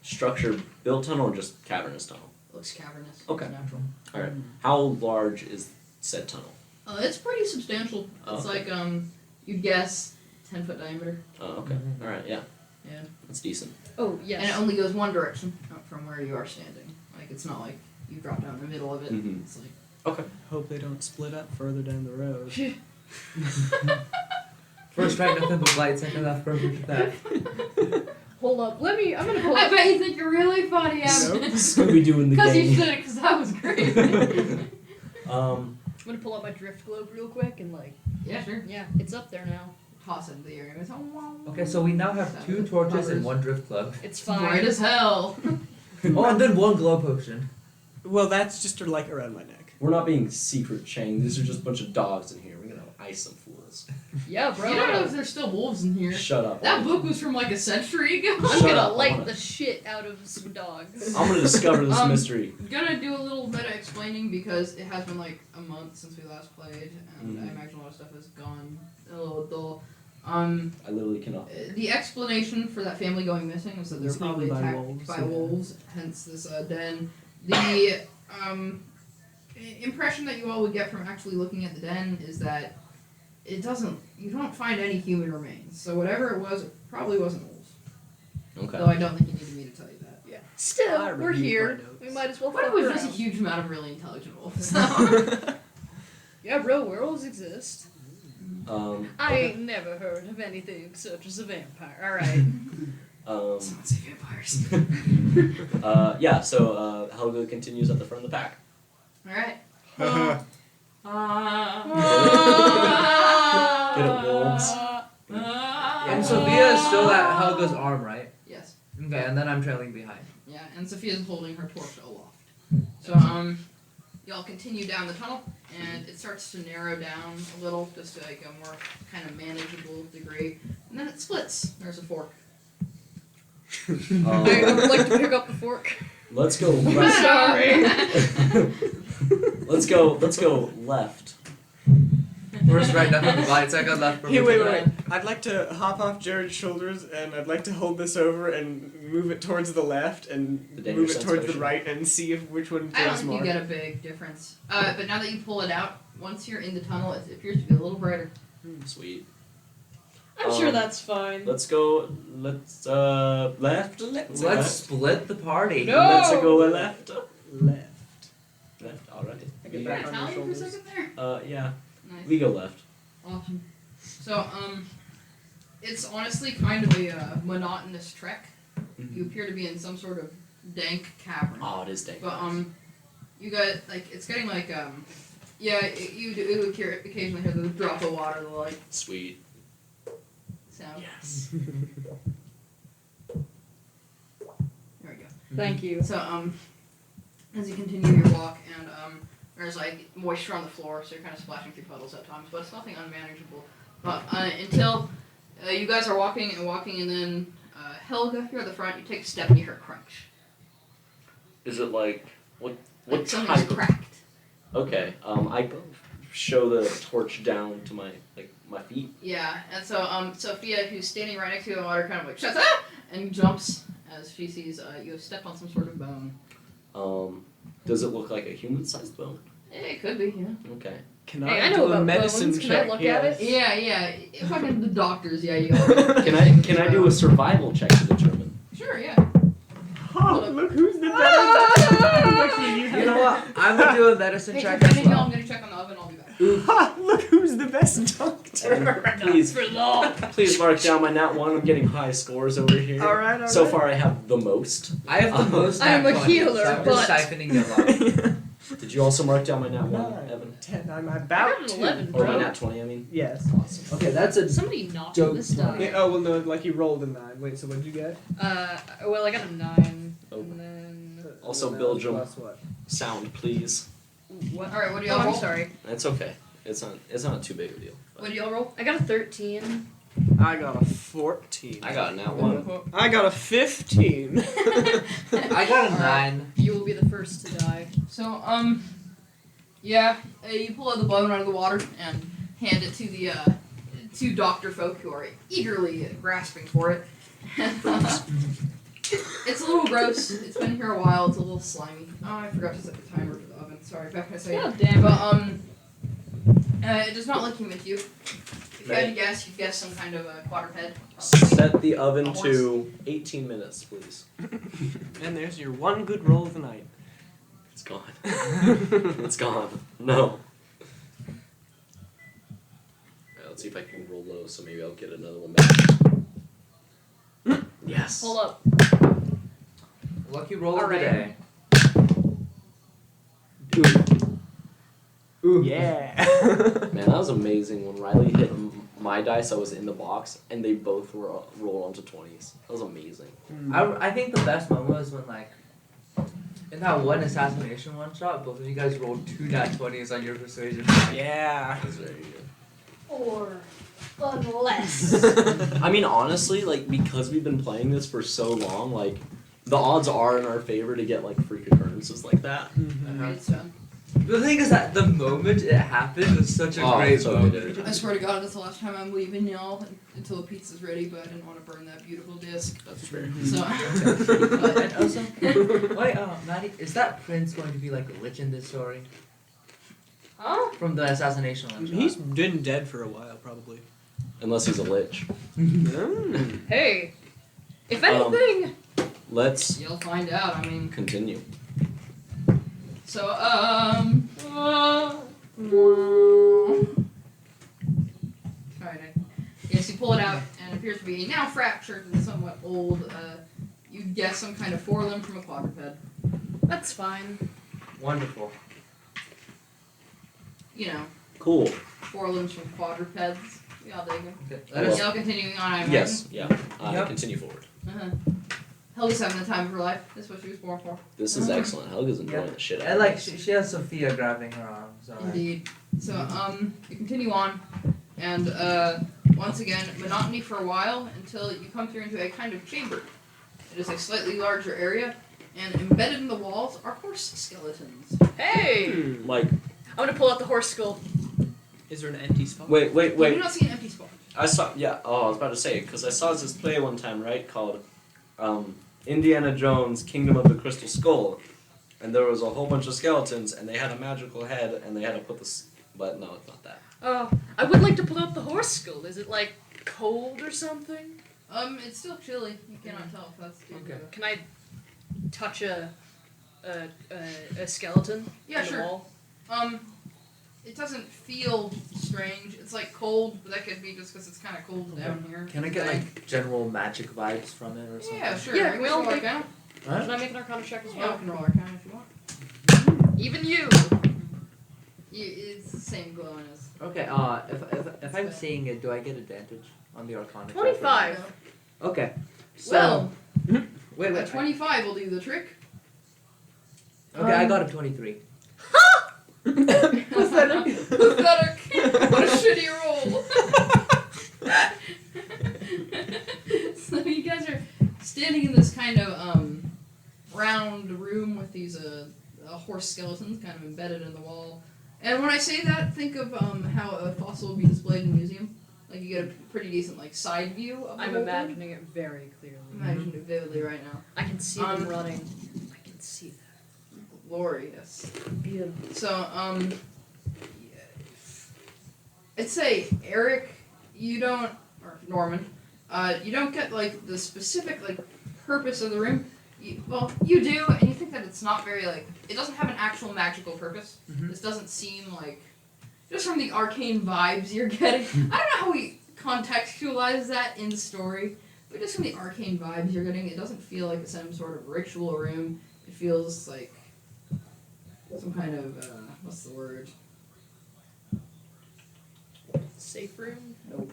structure built tunnel or just cavernous tunnel? It looks cavernous. Okay. Natural. All right. How large is said tunnel? It's pretty substantial. Oh, It's okay. like you'd guess 10-foot diameter. Oh, okay. All right. Yeah. Yeah. That's decent. Oh, yes. And it only goes one direction from where you are standing. Like it's not like you drop down in the middle of it. Mhm. It's like Hope they don't split up further down the road. First right, nothing but blight, second left, perfect theft. Hold up. I'm gonna pull I up. bet you think you're really funny, Evan. Scooby-Doo in the Because you game. said it, because that was great. Um, I'm gonna pull up my drift globe real quick and Yeah, sure. yeah, it's up there now. Toss it into the air. And it's Okay, so we now have 2 torches and 1 drift club. It's bright fine. as hell. Oh, and then 1 glow potion. Well, that's just like around my neck. we're not being secret chained. These are just a bunch of dogs in here. We're gonna ice some fools. Yeah, bro. You don't know if there's still wolves in here. Shut up. That book was from like a century ago. I'm Shut gonna up, I light wanna- the shit out of some dogs. I'm gonna discover this mystery. I'm gonna do a little bit of explaining because it has been like a month since we last played, and I imagine a lot of stuff has gone a little dull. I literally cannot. The explanation for that family going missing was that they're Was probably eaten by attacked wolves, by yeah. wolves, hence this den. The impression that you all would get from actually looking at the den is that you don't find any human remains. So whatever it was, it probably wasn't wolves. Okay. Though I don't think you needed me to tell you that. Yeah. I Still, we're reviewed here. my notes. We might as well What fuck if it was just a around. huge amount of really intelligent wolves? So. Yeah, bro, werewolves exist. I Okay. ain't never heard of anything such as a vampire. Alright. Someone say vampires. Yeah. So Helga continues at the front of the pack. Alright. Get it, wolves. And Sophia is still at Helga's arm, right? Yes. Okay, and then I'm trailing behind. Yeah, and Sophia's holding her torch aloft. So, y'all continue down the tunnel, and it starts to narrow down a little, just to like a more kind of manageable degree. And then it splits. There's a fork. I would like to pick up the fork. Let's go left. Sorry. Let's go left. First right, nothing but blight, second left, perfect Hey, wait. theft. I'd like to hop off Jared's shoulders, and I'd like to hold this over and move it towards the left, and The danger move it sense towards the potion. right, and see if which one I don't does think more. you get a big difference. But now that you pull it out, once you're in the tunnel, it appears to be a little brighter. Sweet. I'm sure Um, that's fine. Let's go. Let's left. Let's split the party. No! Let's go left. Left. Left. Alright. I You get got back on your Italian for a shoulders. second there? Yeah. Nice. We go left. Awesome. So, it's honestly kind of a monotonous trek. You appear to be in some sort of dank cavern. Oh, it is dank. But, you got, like, it's getting like, yeah, it would occasionally hear the drop of water, the, like, Sweet. sound. Yes. There we go. Thank you. So, as you continue your walk, and, there's, like, moisture on the floor, so you're kind of splashing through puddles at times, but it's nothing unmanageable. But, until you guys are walking, and then, Helga, you're at the front, you take a step and you hear a crunch. Is it like what Like something's type of? cracked. Okay. I show the torch down to my feet. Yeah, and so, Sophia, who's standing right next to you in the water, kind of like, shuts up, and jumps as she sees, you have stepped on some sort of bone. Does it look like a human-sized bone? It could be, yeah. Okay. Can Hey, I I do know a about medicine bones. Can check? I look at it? Yeah. Fucking the doctors, yeah, you got Can I do a survival check to determine? Sure, yeah. Oh, look who's the better. You know what? I'm gonna do a medicine Hey, check for as y'all, well. I'm gonna check on the oven, I'll be back. Ha! Look who's the best doctor. Please, for long. please mark down my nat 1. I'm getting high scores over here. Alright, So far, I have the most. I have the most. I'm nat a 20s, healer, so I'm but- just siphoning you along. Did you also mark down my nat 1, 9, Evan? 10. I'm I about got to. an 11, Or my bro. nat 20, I mean. Yes. Awesome. Okay, that's a Somebody knocked Dope this die. Yeah, oh, well, no, like you rolled a 9. Wait, so what did you get? Well, I got a 9, Oh. and then Also, That Belgium. was plus what? Sound, please. what? All right, what do Oh, y'all I'm roll? sorry. It's okay. It's not too big of a deal. What do y'all roll? I got a 13. I got a 14. I got a nat 1. I got a 15. I got a 9. You will be the first to die. So, yeah, you pull out the bone out of the water and hand it to the two doctor folk who are eagerly grasping for it. It's a little gross. It's been here a while. It's a little slimy. Oh, I forgot to set the timer for the oven. Sorry, back in a second. God damn it. But it does not look human to you. If you had to guess, you'd guess some kind of a quadruped. Set the oven A horse. to 18 minutes, please. And there's your one good roll of the night. It's gone. It's gone. No. Let's see if I can roll low, so maybe I'll get another one back. Yes. Hold up. Lucky roll of the Alright. day. Ooh. Yeah. Man, that was amazing. When Riley hit my dice, I was in the box, and they both were rolled onto 20s. That was amazing. I think the best moment was when, like, in that one assassination one shot, both of you guys rolled 2 nat 20s on your persuasion. Yeah. That was very good. Or unless. I mean, honestly, like, because we've been playing this for so long, like, the odds are in our favor to get, like, freak occurrences like that. Uh-huh. It's done. The thing is that the moment it happened was such a great so moment. good every I time. swear to God, that's the last time I'm leaving y'all until the pizza's ready, but I didn't want to burn that beautiful disc. That's fair. So, And also, wait, Maddie, is that prince going to be like a lich in this story? Huh? From the assassination one shot? He's been dead for a while, probably. Unless he's a lich. Hey, if anything, Let's you'll find out. I mean, continue. so, Alright, yes, you pull it out, and it appears to be now fractured and somewhat old. You'd guess some kind of forelimb from a quadruped. that's fine. Wonderful. You know, Cool. forelimbs from quadrupeds. Y'all dig them. Okay, Well, let us, Y'all continuing on, I imagine? Yes, yeah. Yep. Continue forward. Uh-huh. Helga's having the time of her life. That's what she was born for. This is excellent. Helga's enjoying the shit out and of like this. she has Sophia grabbing her arm. So Indeed. So, you continue on, and, once again, monotony for a while until you come through into a kind of chamber. It is a slightly larger area, and embedded in the walls are horse skeletons. Hey, Like, I'm gonna pull out the horse skull. Is there an empty spot? wait. You do not see an empty spot. I saw, yeah, I was about to say, because I saw this play one time, right, called Indiana Jones, Kingdom of the Crystal Skull. And there was a whole bunch of skeletons, and they had a magical head, and they had to put this, but no, it's not that. Oh, I would like to pull out the horse skull. Is it like cold or something? It's still chilly. You cannot tell if that's too Okay. Can I touch a skeleton? Yeah, on the sure. wall? It doesn't feel strange. It's like cold, but that could be just because it's kind of cold down here. can I get like general magic vibes from it or something? Yeah, sure. Yeah, I can we all roll think- Arcana. Can I make an Arcana check as Yeah, I well? can roll Arcana if you want. Even you. It's the same glowing as. Okay. If I'm seeing it, do I get advantage on the Arcana? check? 25. Okay. So Well, wait. a 25 will do the trick. Okay, I got a 23. Pathetic. Pathetic. What a shitty roll. So you guys are standing in this kind of round room with these horse skeletons kind of embedded in the wall. And when I say that, think of how a fossil would be displayed in a museum. Like you get a pretty decent like side view of the I'm whole imagining it very clearly. thing. Imagine it vividly right now. I can see them running. I can see that. Glorious. Beautiful. So, I'd say Eric, you don't, or Norman, you don't get like the specific like purpose of the room. Well, you do, and you think that it's not very like it doesn't have an actual magical purpose. Mhm. This doesn't seem like it just from the arcane vibes you're getting. I don't know how we contextualize that in the story, but just from the arcane vibes you're getting, it doesn't feel like some sort of ritual room. It feels like some kind of what's the word? Safe room? Nope.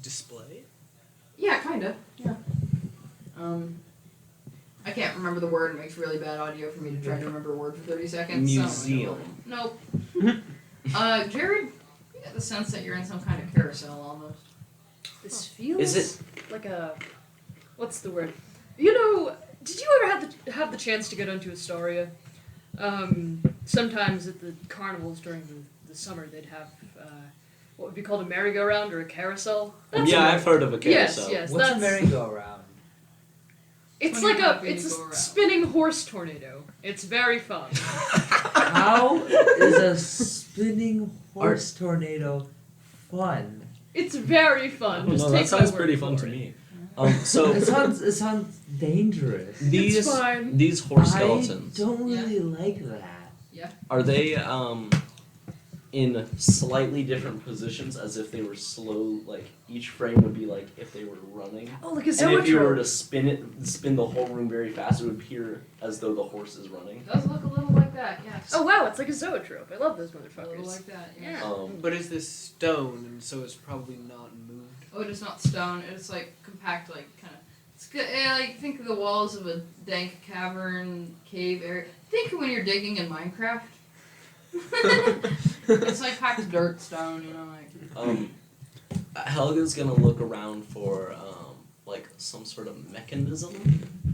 Display? Yeah, kinda. Yeah. I can't remember the word. It makes really bad audio for me to try to remember a word for 30 seconds. Museum. So nope. Jared, you get the sense that you're in some kind of carousel almost. This feels Is it- like a what's the word? You know, did you ever have the chance to go down to Astoria? Sometimes at the carnivals during the summer they'd have what would be called a merry-go-round or a carousel. That's Yeah, a- I've heard of a carousel. Yes, What's a that's merry-go-round? it's When like you have it's a merry-go-round. spinning horse tornado. It's very fun. How is a spinning horse tornado fun? It's very fun. Oh, Just no, take that sounds my pretty word fun for to it. me. So It sounds dangerous. these fine. these horse skeletons, I don't really like that. are they in slightly different positions as if they were slow, like each frame would be like if they were running? Oh, like a And if you were to zoetrope. spin the whole room very fast, it would appear as though the horse is running. It does look a little like that, yes. Oh wow, it's like a zoetrope. I love those A little motherfuckers. like that, yeah. Yeah. But is this stone, and so it's probably not moved? Oh, it is not stone. It's like compact, like kind of. It's good. Yeah, like think of the walls of a dank cavern cave area. Think when you're digging in Minecraft. It's like packed dirt, stone, you know, like. Helga's gonna look around for like some sort of mechanism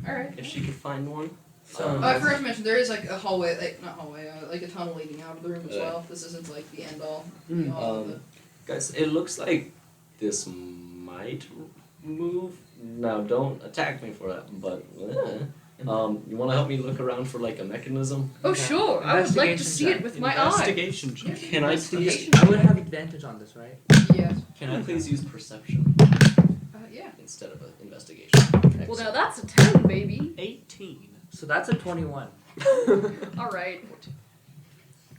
All right. if she could find one. So- I forgot to mention there is like a hallway, like not hallway, like a tunnel leading out of the room as Yeah. well. This isn't like the end all. Mm. Be all of it. Guys, it looks like this might move. Now, don't attack me for that, but you want to help me look around for like a mechanism? Oh Okay. sure, I would like to Investigation see check. it with my eyes. Investigation check. Can I please? I would have advantage on this, right? Yes. Can I please use perception Yeah. instead of investigation? Well now that's a 10, baby. 18. So that's a 21. Alright.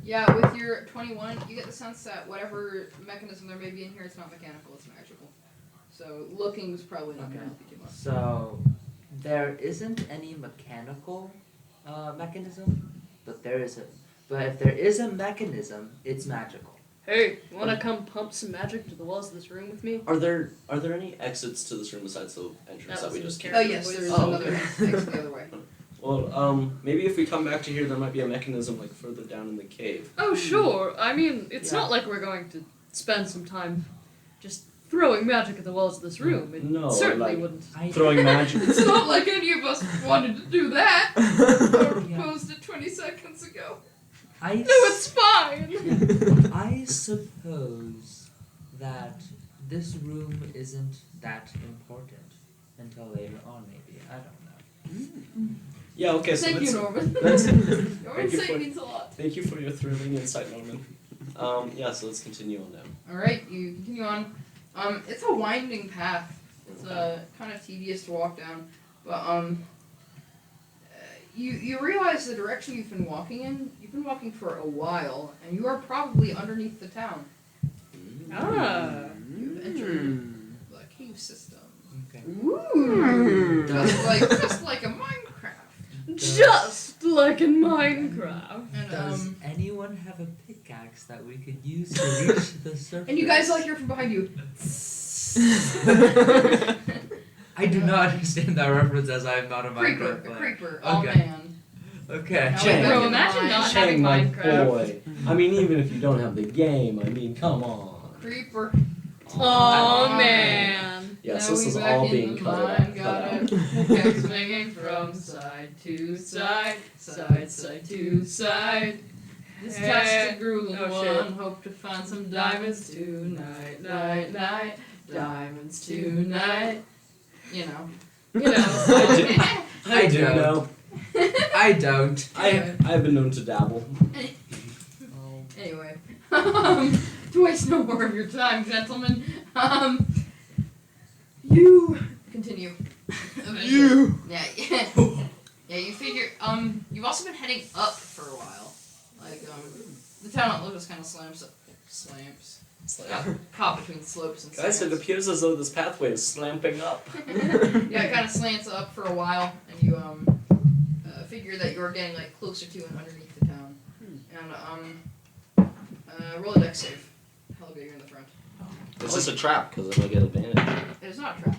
Yeah, with your 21, you get the sense that whatever mechanism there may be in here, it's not mechanical, it's magical. So looking's probably not going to Okay. help you too much. So there isn't any mechanical mechanism, but if there is a mechanism, it's magical. Hey, you wanna come pump some magic to the walls of this room with me? Are there any exits to this room besides the entrance that we was just in came? Oh yes, there is Oh, another okay. exit the other way. Well, maybe if we come back to here, there might be a mechanism like further down in the cave. Oh sure. I mean, it's Yeah. not like we're going to spend some time just throwing magic at the walls of this room. It No, certainly like- wouldn't. Throwing magic. It's not like any of us wanted to do that. I proposed it 20 seconds ago. No, it's fine. I suppose that this room isn't that important until later on, maybe. I don't know. Yeah. Okay. So Thank you, let's- Norman. let's- Your Thank you insight for- means a lot. Thank you for your thrilling insight, Norman. Yeah. So let's continue on down. Alright, you continue on. It's a winding path. It's kind of tedious to walk down, but you realize the direction you've been walking in. You've been walking for a while, and you are probably underneath the town. Ah. You've entered the cave system. Okay. Ooh, just like a Minecraft. Just like in Minecraft. And Does anyone have a pickaxe that we could use to reach the surface? and you guys all hear from behind you. I do not understand that reference as I am not a Creeper, Minecraft a player. creeper, all Okay. man. Okay. Now Shame. we're back Bro, in the imagine mine. not Shame, having my Minecraft. boy. I mean, even if you don't have the game, I mean, come on. Creeper. Oh man. Yes, Now this we is back all in being the cut mine, out. got it. Kept swinging from side to side, side to side. This Hey. just a grueling Oh, one. shit. Hope to find some diamonds tonight, night. Diamonds tonight. You know. I do. know. I don't. I've been known to dabble. Anyway, to waste no more of your time, gentlemen, you continue. Eventually. Yeah. Yeah, you figure, you've also been heading up for a while. Like, The town just kind of slams. It's like, Caught between slopes and guys, it slants. appears as though this pathway is slamping up. Yeah, it kind of slants up for a while, and you figure that you're getting like closer to and underneath the town. And roll a dex save. Helga, you're in the front. Is this a trap? Because then I get advantage. It is not a trap.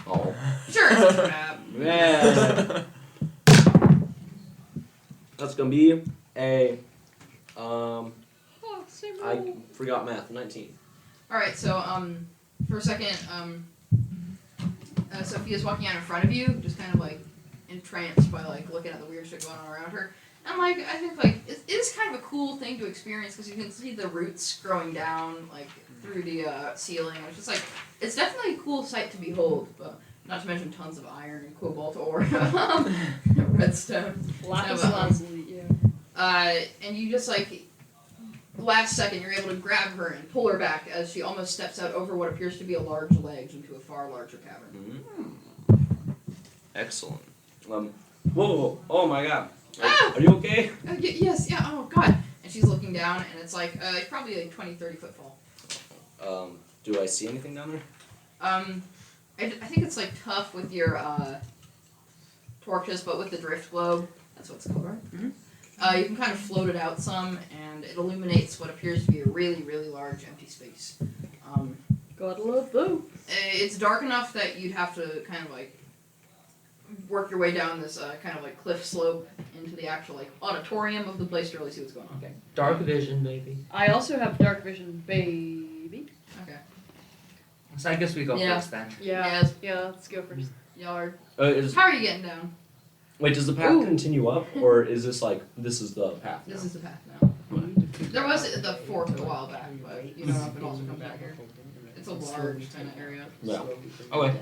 Oh. Sure, it's a trap. Yeah. That's gonna be a Oh, same I roll. forgot math. 19. All right, so for a second, Sophia's walking out in front of you, just kind of like entranced by like looking at the weird shit going on around her. And like I think like it is kind of a cool thing to experience because you can see the roots growing down like through the ceiling, which is like it's definitely a cool sight to behold. But not to mention tons of iron and cobalt ore, redstone. Lapis Yeah, but, lazuli, yeah. And you just like last second you're able to grab her and pull her back as she almost steps out over what appears to be a large ledge into a far larger cavern. Excellent. Whoa! Oh my God! Ah! Are you okay? Yes, yeah, oh god. And she's looking down and it's like it's probably like 20-30 foot fall. Do I see anything down there? I think it's like tough with your torches, but with the drift globe, that's what it's called, right? Mm-hmm. You can kind of float it out some, and it illuminates what appears to be a really, really large empty space. Gotta love those. It's dark enough that you'd have to kind of like work your way down this kind of like cliff slope into the actual like auditorium of the place to really see what's going on. Okay. Dark vision, maybe. I also have dark vision, baby. Okay. So I guess we go Yeah. first then. Yeah. Yes. Yeah, let's go first. Y'all are. Is, How are you getting down? wait, does the path Ooh. continue up, or is this like this is the path? Now? This is the path now. There was the fork a while back, but you don't know if it also come back here. It's a large kind of area. Yeah. Okay.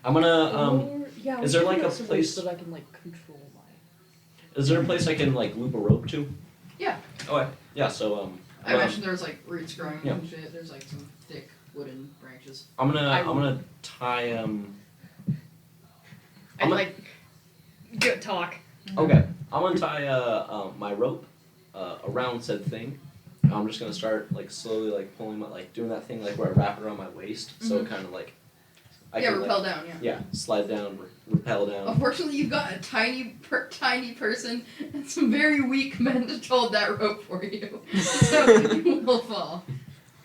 I'm gonna Or- yeah, is we there can like get a some place- ways that I can like control my. is there a place I can like loop a rope to? Yeah. Okay. Yeah. So I mentioned there's like roots growing Yeah. and shit. There's like some thick wooden branches. I'm gonna I- I'm gonna tie I like. Good talk. Okay, I'm gonna tie my rope around said thing. I'm just gonna start like slowly like pulling my like doing that thing like where I wrap it around my waist, so it kind of like I Yeah, can rappel like, down. Yeah. yeah slide down, rappel down. Unfortunately, you've got a tiny person and some very weak men to hold that rope for you, so you will fall.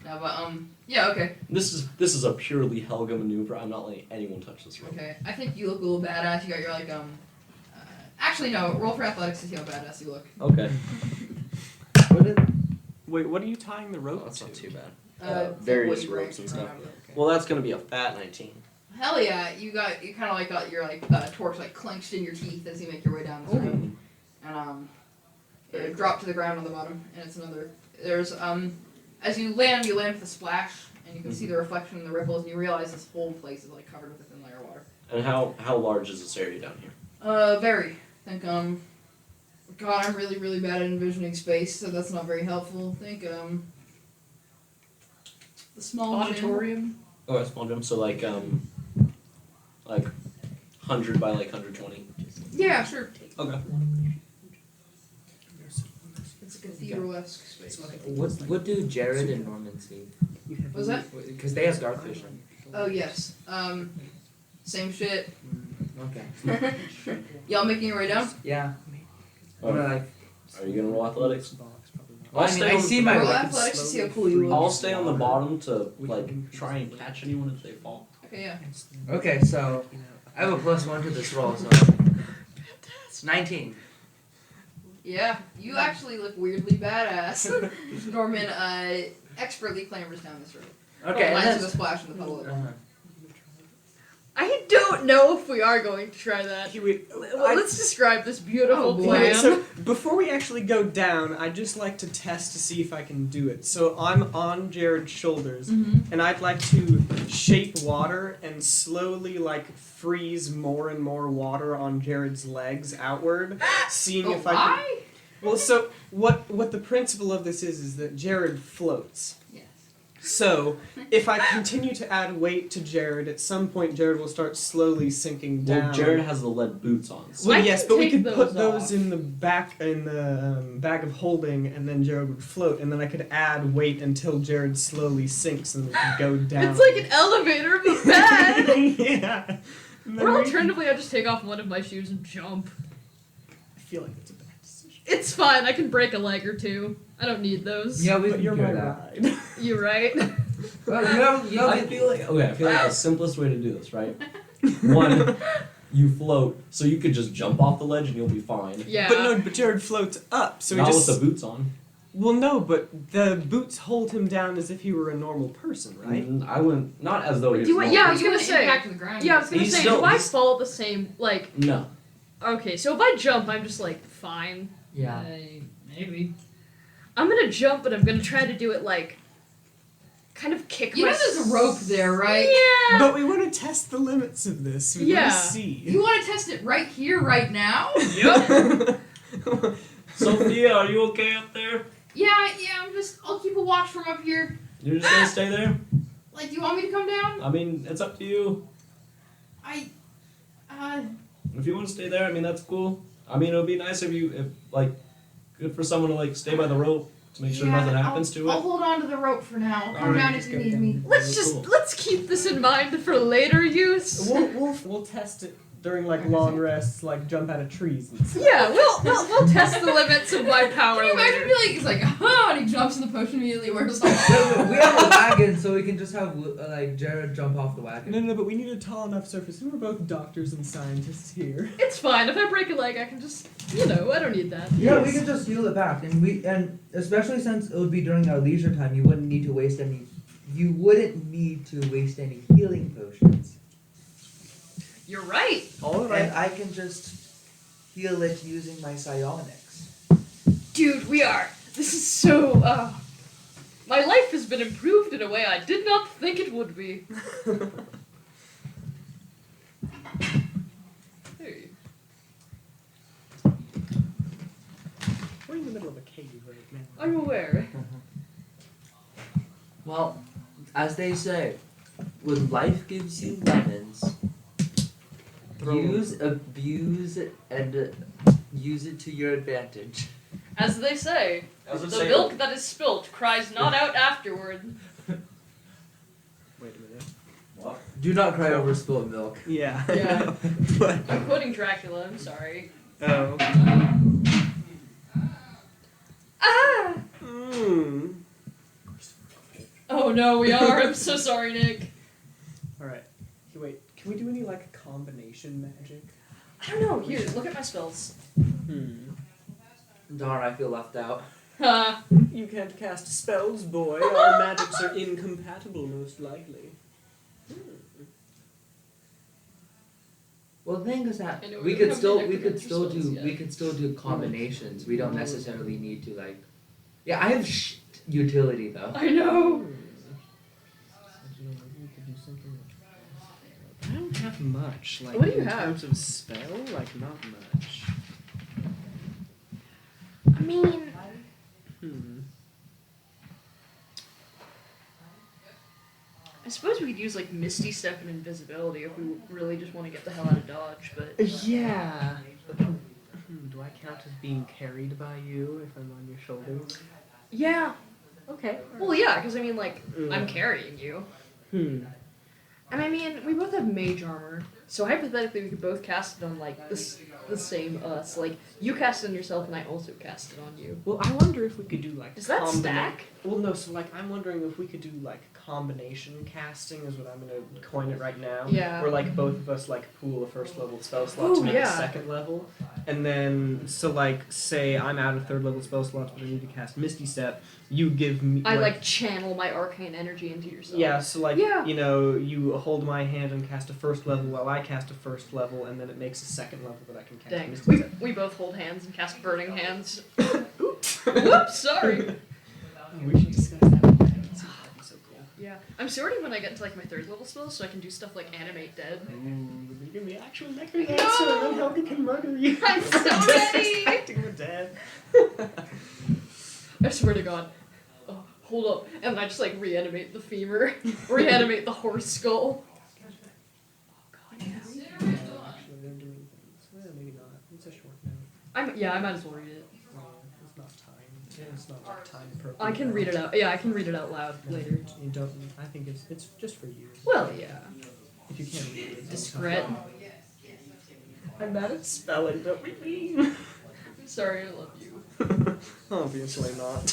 No, but yeah, okay, This is a purely Helga maneuver. I'm not letting anyone touch this rope. okay. I think you look a little badass. You got your like actually no, roll for athletics to see how badass you look. Okay. Wait, what are you tying the rope Oh, that's to? not too bad. It's like Various woody ropes and branch, stuff. whatever. Well, that's gonna be a fat 19. Hell yeah, you kind of like got your like torch like clenched in your teeth as you make your way down this road, and it dropped to the ground on the bottom, and it's another. There's as you land with a splash, and you can see the reflection in the ripples, and you realize this whole place is like covered with a thin layer of water. And how large is this area down here? Very. I think God, I'm really really bad at envisioning space, so that's not very helpful. I think the small gym. Auditorium. Oh, small gym. So like 100 by like 120. Yeah, sure. Okay. It's a cathedral-esque space. What do Jared and Norman see? What was that? Because they have dark vision. Oh yes. Same shit. Okay. Y'all making your way down? Yeah. Oh. Or like, Are you gonna roll athletics? well, I mean, I see my Roll rope. athletics to see how cool you look. I'll stay on the bottom to like try and catch anyone if they fall. Okay, yeah. Okay, so I have a +1 to this roll, so it's 19. Yeah, you actually look weirdly badass. Norman expertly clambers down this road. Okay, Lands and with a then, splash in the puddle of it. I don't know if we are going to try that. Well, let's describe this beautiful Oh, boy. plan. Wait, so before we actually go down, I'd just like to test to see if I can do it. So I'm on Jared's shoulders, and I'd like to shape water and slowly like freeze more and more water on Jared's legs outward, seeing Oh, if I can. why? Well, so what the principle of this is that Jared floats. Yes. So, if I continue to add weight to Jared, at some point Jared will start slowly sinking down. Well, Jared has the lead boots on. So. Well, I yes, can but we take could put those those off. in the bag of holding, and then Jared would float, and then I could add weight until Jared slowly sinks, and we could go down. It's like an elevator but bad. Yeah. And then Or we- alternatively, I just take off one of my shoes and jump. I feel like it's a bad decision. It's fine. I can break a leg or two. I don't need those. Yeah, we But can you're do my that. ride. You right? Well, you I have feel like the simplest way to do this, right? One, you float, so you could just jump off the ledge and you'll be fine. Yeah. But Jared floats up, so Not he just. with the boots on. Well, no, but the boots hold him down as if he were a normal person, right? I wouldn't. Not as though he was. Do it- normal. yeah, I was You gonna would say. impact the ground. Yeah, I was gonna He's say, still- do I he's- fall at the same, like, No. okay, so if I jump, I'm just like, fine. yeah. Maybe. I'm gonna jump, but I'm gonna try to do it, like, kind of kick You my know there's a rope there, right? Yeah! But we want to test the limits of this. We Yeah. want to see. You want to test it right here, right now? Sophia, are you okay up there? Yeah, I'll keep a watch from up here. You're just gonna stay there? Like, do you want me to come down? I mean, it's up to you. If you want to stay there, I mean, that's cool. I mean, it would be nice good for someone to, like, stay by the rope to make sure nothing happens to I'll it. hold on to the rope for now. I'll come Alright, down just if you go need down. me. Let's keep this in mind for later use. We'll test it during like long rests, like jump out of trees and stuff. Yeah, we'll test the limits of my power Can you imagine later. me like, it's like, oh, and he jumps in the potion immediately where it's like, We have a wagon, so we can just have like Jared jump off the wagon. No, but we need a tall enough surface. And we're both doctors and scientists here. It's fine. If I break a leg, I can just, I don't need that. Yeah, we could just heal it back, and especially since it would be during our leisure time, you wouldn't need to waste any healing potions. You're right. All And I can just heal it using my psionics. Dude, this is so, my life has been improved in a way I did not think it would be. Hey. We're in the middle of a cave right now. I'm aware. Well, as they say, when life gives you lemons, abuse, and use it to your advantage. As they say, As the it say- milk that is spilt cries not out afterward. Wait a minute. Do not cry over spilled milk. Yeah. Yeah. But, I'm quoting Dracula, I'm sorry. oh. Ah! Oh no, we are. I'm so sorry, Nick. Alright. Wait, can we do any like combination magic? I don't know. Here, look at my spells. Darn, I feel left out. You can't cast spells, boy. Our magics are incompatible, most likely. Well, the thing is that I know, we we could don't still have we the could extra still spells do yet. we could still do combinations. We don't necessarily need to like. Yeah, I have utility though. I know. I don't have much. Like, What do you in have? terms of spell, like not much. I mean, I suppose we could use like Misty Step and Invisibility if we really just want to get the hell out of Dodge, but Yeah. Do I count as being carried by you if I'm on your shoulders? yeah. Okay. Well, yeah, because I mean, like, I'm carrying you. And I mean, we both have mage armor, so hypothetically we could both cast it on like the same us. Like, you cast it on yourself, and I also cast it on you. Well, I wonder if we could do like. Does that stack? Well, no. So like, I'm wondering if we could do like combination casting is what I'm gonna coin it right now. Yeah. Where like both of us like pool a first level spell slot to Ooh, make yeah. a second level, and then so like say I'm out of third level spell slots, but I need to cast Misty Step. You give me. I like channel my arcane energy into yourself. Yeah, so like, Yeah. you know, you hold my hand and cast a first level while I cast a first level, and then it makes a second level that I can cast Dang. Misty Step. We both hold hands and cast burning hands. Whoops, sorry. We should discuss that with that. That'd be so cool. Yeah. I'm so ready when I get into like my third level spells, so I can do stuff like animate dead. Ooh, you can be actual No! necromancer, and then Helga can murder you. I'm so ready! Acting with Dad. I swear to God. Oh, hold up, and then I just like reanimate the femur, reanimate the horse skull. Oh god, yeah. Actually, I didn't do anything. Well, maybe not. It's a short note. I might as well read it. It's not time. It's not like time per. I can read it out. Yeah, I can read it out loud later. You don't. I think it's just for you. Well, yeah. If you can't read it, it's Discreet. I'm bad at spelling, don't we mean? I'm sorry, I love you. Obviously not.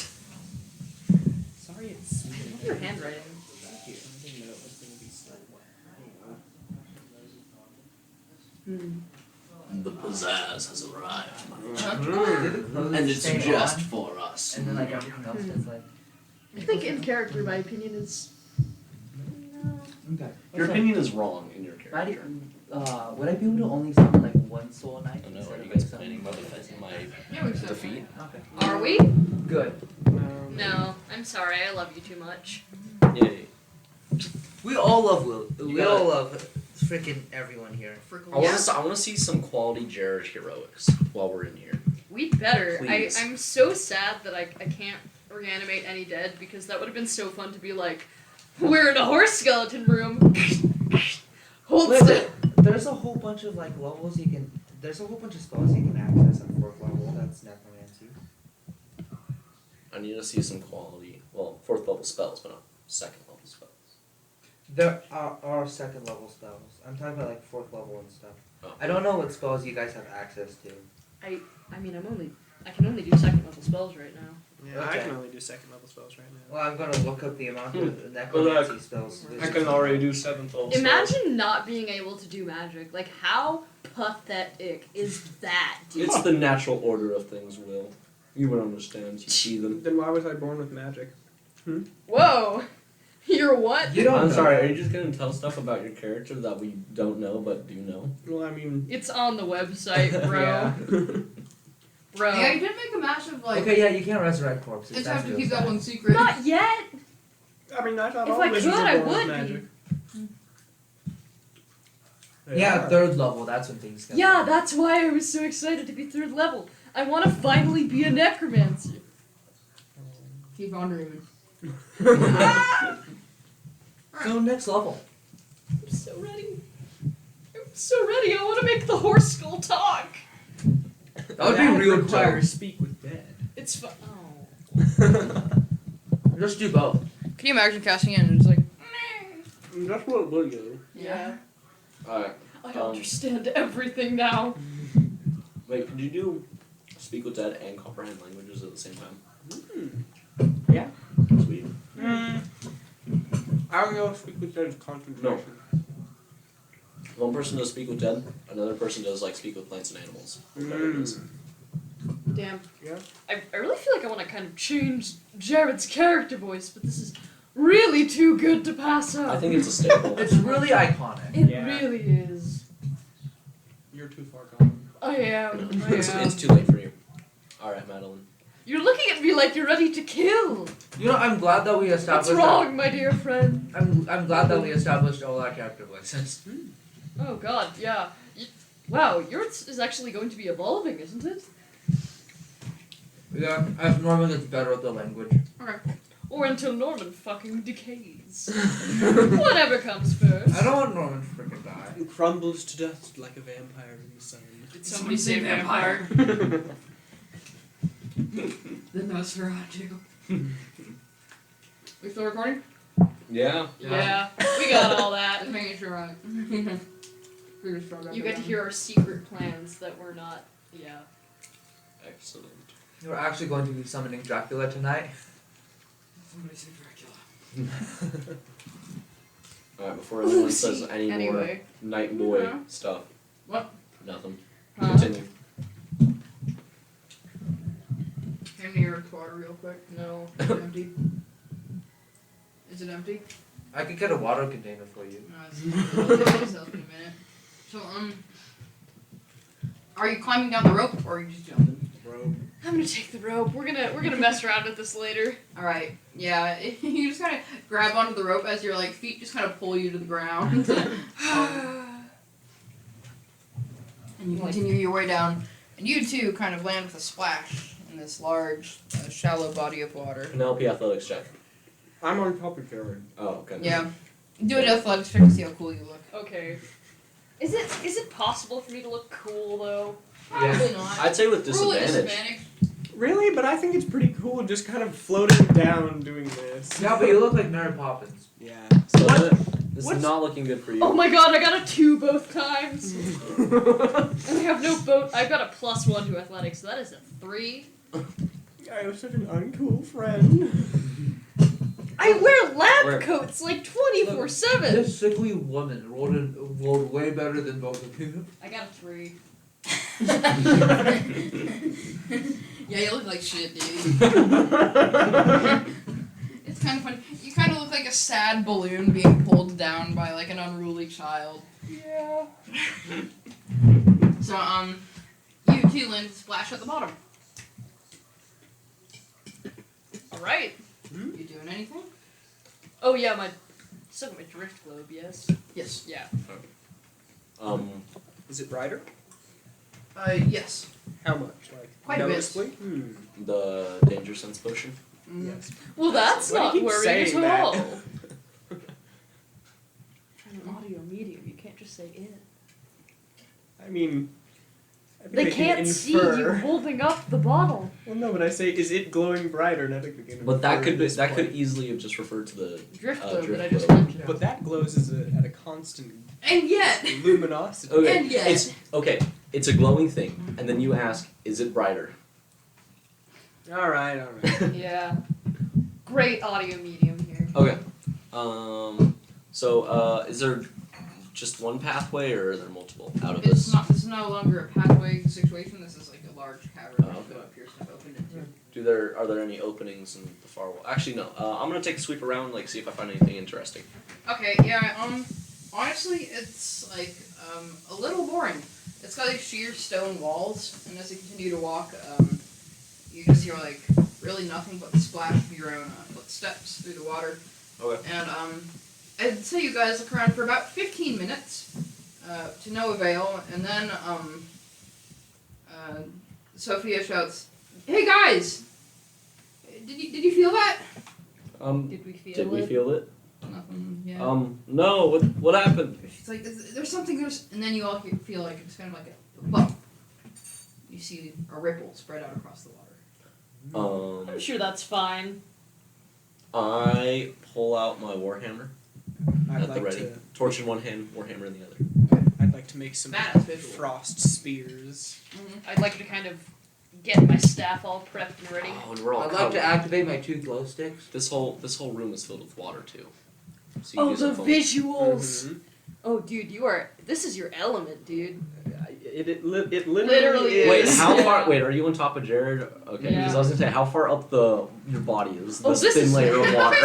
Sorry, it's sweet. Your handwriting. Thank you. I didn't know it was gonna be so. The pizzazz has arrived, my Did the clothes and it's stay just on? for us. And then like everything else is like. I think in character, my opinion is. No. Okay. Your opinion is wrong in your Why do character. would I be able to only summon like one soul knight? I don't know. instead Are of, you guys like, planning my Yeah, we should. defeat? Okay. Are we? Good. No, I'm sorry. I love you too much. Yay. We all love Will. You We gotta- all love freaking everyone here. Frickle. I want to see some quality Jared heroics while we're in here. We better. Please. I'm so sad that I can't reanimate any dead because that would have been so fun to be like, we're in a horse skeleton room. Hold Wait, still. there's a whole bunch of like levels you can. There's a whole bunch of spells you can access on 4th level. That's necromancy. I need to see some quality, well, 4th level spells, but not 2nd level spells. There are 2nd level spells. I'm talking about like 4th level and stuff. Oh. I don't know what spells you guys have access to. I mean, I can only do second level spells right now. Yeah, I Okay. can only do 2nd level spells right now. Well, I'm gonna look up the amount of necromancy spells. I can already do 7th level. Imagine not being able to do magic. Like, how pathetic is that, dude? It's the natural order of things, Will. You would understand. You see them. Then why was I born with magic? Whoa! You're what? You don't I'm know. sorry, are you just gonna tell stuff about your character that we don't know but do know? Well, I mean, It's on the website, bro. yeah. Bro. Yeah, you did make a massive like. Okay, yeah, you can't resurrect corpses. Just That's have to real keep that sad. one secret. Not yet! I mean, I thought If all I wizards could, were I born with would magic. They Yeah, are. 3rd level. That's when things get. Yeah, that's why I was so excited to be 3rd level. I want to finally be a necromancer. Keep on dreaming. So next level. I'm so ready. I'm so ready. I want to make the horse skull talk. That would be real requires dope. speak with dead. It's fun. Oh. Just do both. Can you imagine casting it and it's like. That's what it would do. Yeah. Alright. I understand everything now. Wait, could you do speak with dead and comprehend languages at the same time? Yeah. Sweet. I don't know if speak with dead is concentration. One person does speak with dead, another person does like speak with plants and animals. Whatever it is. Damn. Yeah. I really feel like I want to kind of change Jared's character voice, but this is really too good to pass up. I think it's a staple. It's really iconic. It Yeah. really is. You're too far gone. I am. I it's am. too late for you. Alright, Madeline. You're looking at me like you're ready to kill. You know, I'm glad that we established. What's wrong, my dear friend? I'm glad that we established all our character voices. Oh God, yeah. Wow, yours is actually going to be evolving, isn't it? Yeah, as Norman gets better at the language. Or until Norman fucking decays. Whatever comes first. I don't want Norman to freaking die. It crumbles to dust like a vampire in the sun. Did somebody say vampire? The Nosferatu. We still recording? Yeah. Yeah, we got all that. Just making sure I. Fingers crossed. You get to hear our secret plans that we're not. Yeah. Excellent. We're actually going to be summoning Dracula tonight. Somebody say Dracula. Alright, before anyone Lucy. says any more Anyway. night boy Yeah. stuff. What? Nothing. Huh? Continue. Hand me your water real quick. No. Is it empty? Is it empty? I could get a water container for you. No, it's in a minute. So, are you climbing down the rope or are you just jumping? Rope. I'm gonna take the rope. We're gonna mess around with this later. Alright, yeah, you just kind of grab onto the rope as your like feet just kind of pull you to the ground. And you continue your way down, and you too kind of land with a splash in this large, shallow body of water. Penelope athletics check. I'm on top of Jared. Oh, okay. Yeah. Do an athletics check to see how cool you look. Okay. Is it possible for me to look cool though? Probably not. I'd say with Roll a disadvantage. Really? But I think it's pretty cool just kind of floating down doing this. Yeah, but you look like Mary Poppins. Yeah. So What? this What's- is not looking good for you. Oh my god, I got a 2 both times. And I have no boat. I've got a +1 to athletics, so that is a 3. I was such an uncool friend. I wear lab Where- coats like 24/7. This sickly woman rolled way better than both of you. I got a 3. Yeah, you look like shit, dude. It's kind of funny. You kind of look like a sad balloon being pulled down by like an unruly child. Yeah. So, you two land splash at the bottom. Alright. You doing anything? Oh yeah, my still got my drift globe, yes. Yes. Yeah. Is it brighter? Yes. How much? Like Quite a bit. noticeably? The danger sense potion. Yes. Well, that's Why do you not keep worrying saying at that? all. An audio medium, you can't just say it. I mean, I think They can can't see you infer. holding up the bottle. Well, no, but I say, is it glowing brighter? And I think we can But that infer could at be, this that could point. easily have just referred to the Drift Uh, globe drift that I just globe. mentioned. But that glows at a constant And yet. luminosity. Okay. And yet. It's okay. It's a glowing thing, and then you ask, "Is it brighter?" All right. Yeah. Great audio medium here. Okay. So, is there just one pathway, or are there multiple out of It's this? not. This is no longer a pathway situation. This is like a large cavern Oh, that okay. appears to have opened into. Are there any openings in the far wall? Actually, no. I'm gonna take a sweep around, like see if I find anything interesting. Okay. Yeah. Honestly, it's like a little boring. It's got like sheer stone walls, and as you continue to walk, you just hear like really nothing but the splash of your own footsteps through the water. Okay. And I'd say you guys look around for about 15 minutes, to no avail, and then Sophia shouts, "Hey guys! Did you feel that?" Did we feel Did it? we feel it? Nothing. Yeah. No. What happened? She's like, "There's something." And then you all feel like it's kind of like a bump. You see a ripple spread out across the water. I'm sure that's fine. I pull out my warhammer I'd at the like ready. to. Torch in one hand, warhammer in the other. I'd like to make some Badass visual. frost spears. I'd like to kind of get my staff all prepped and ready. Oh, and we're all I'd like covered. to activate my 2 glow sticks. This whole room is filled with water too. So you Oh, use the a phone. visuals! Mhm. Oh, dude, this is your element, dude. It literally Literally is. Wait, is. how Yeah. far? Wait, are you on top of Jared? Okay, because I was gonna say, how far up your body is Oh, this this thin is- layer of water?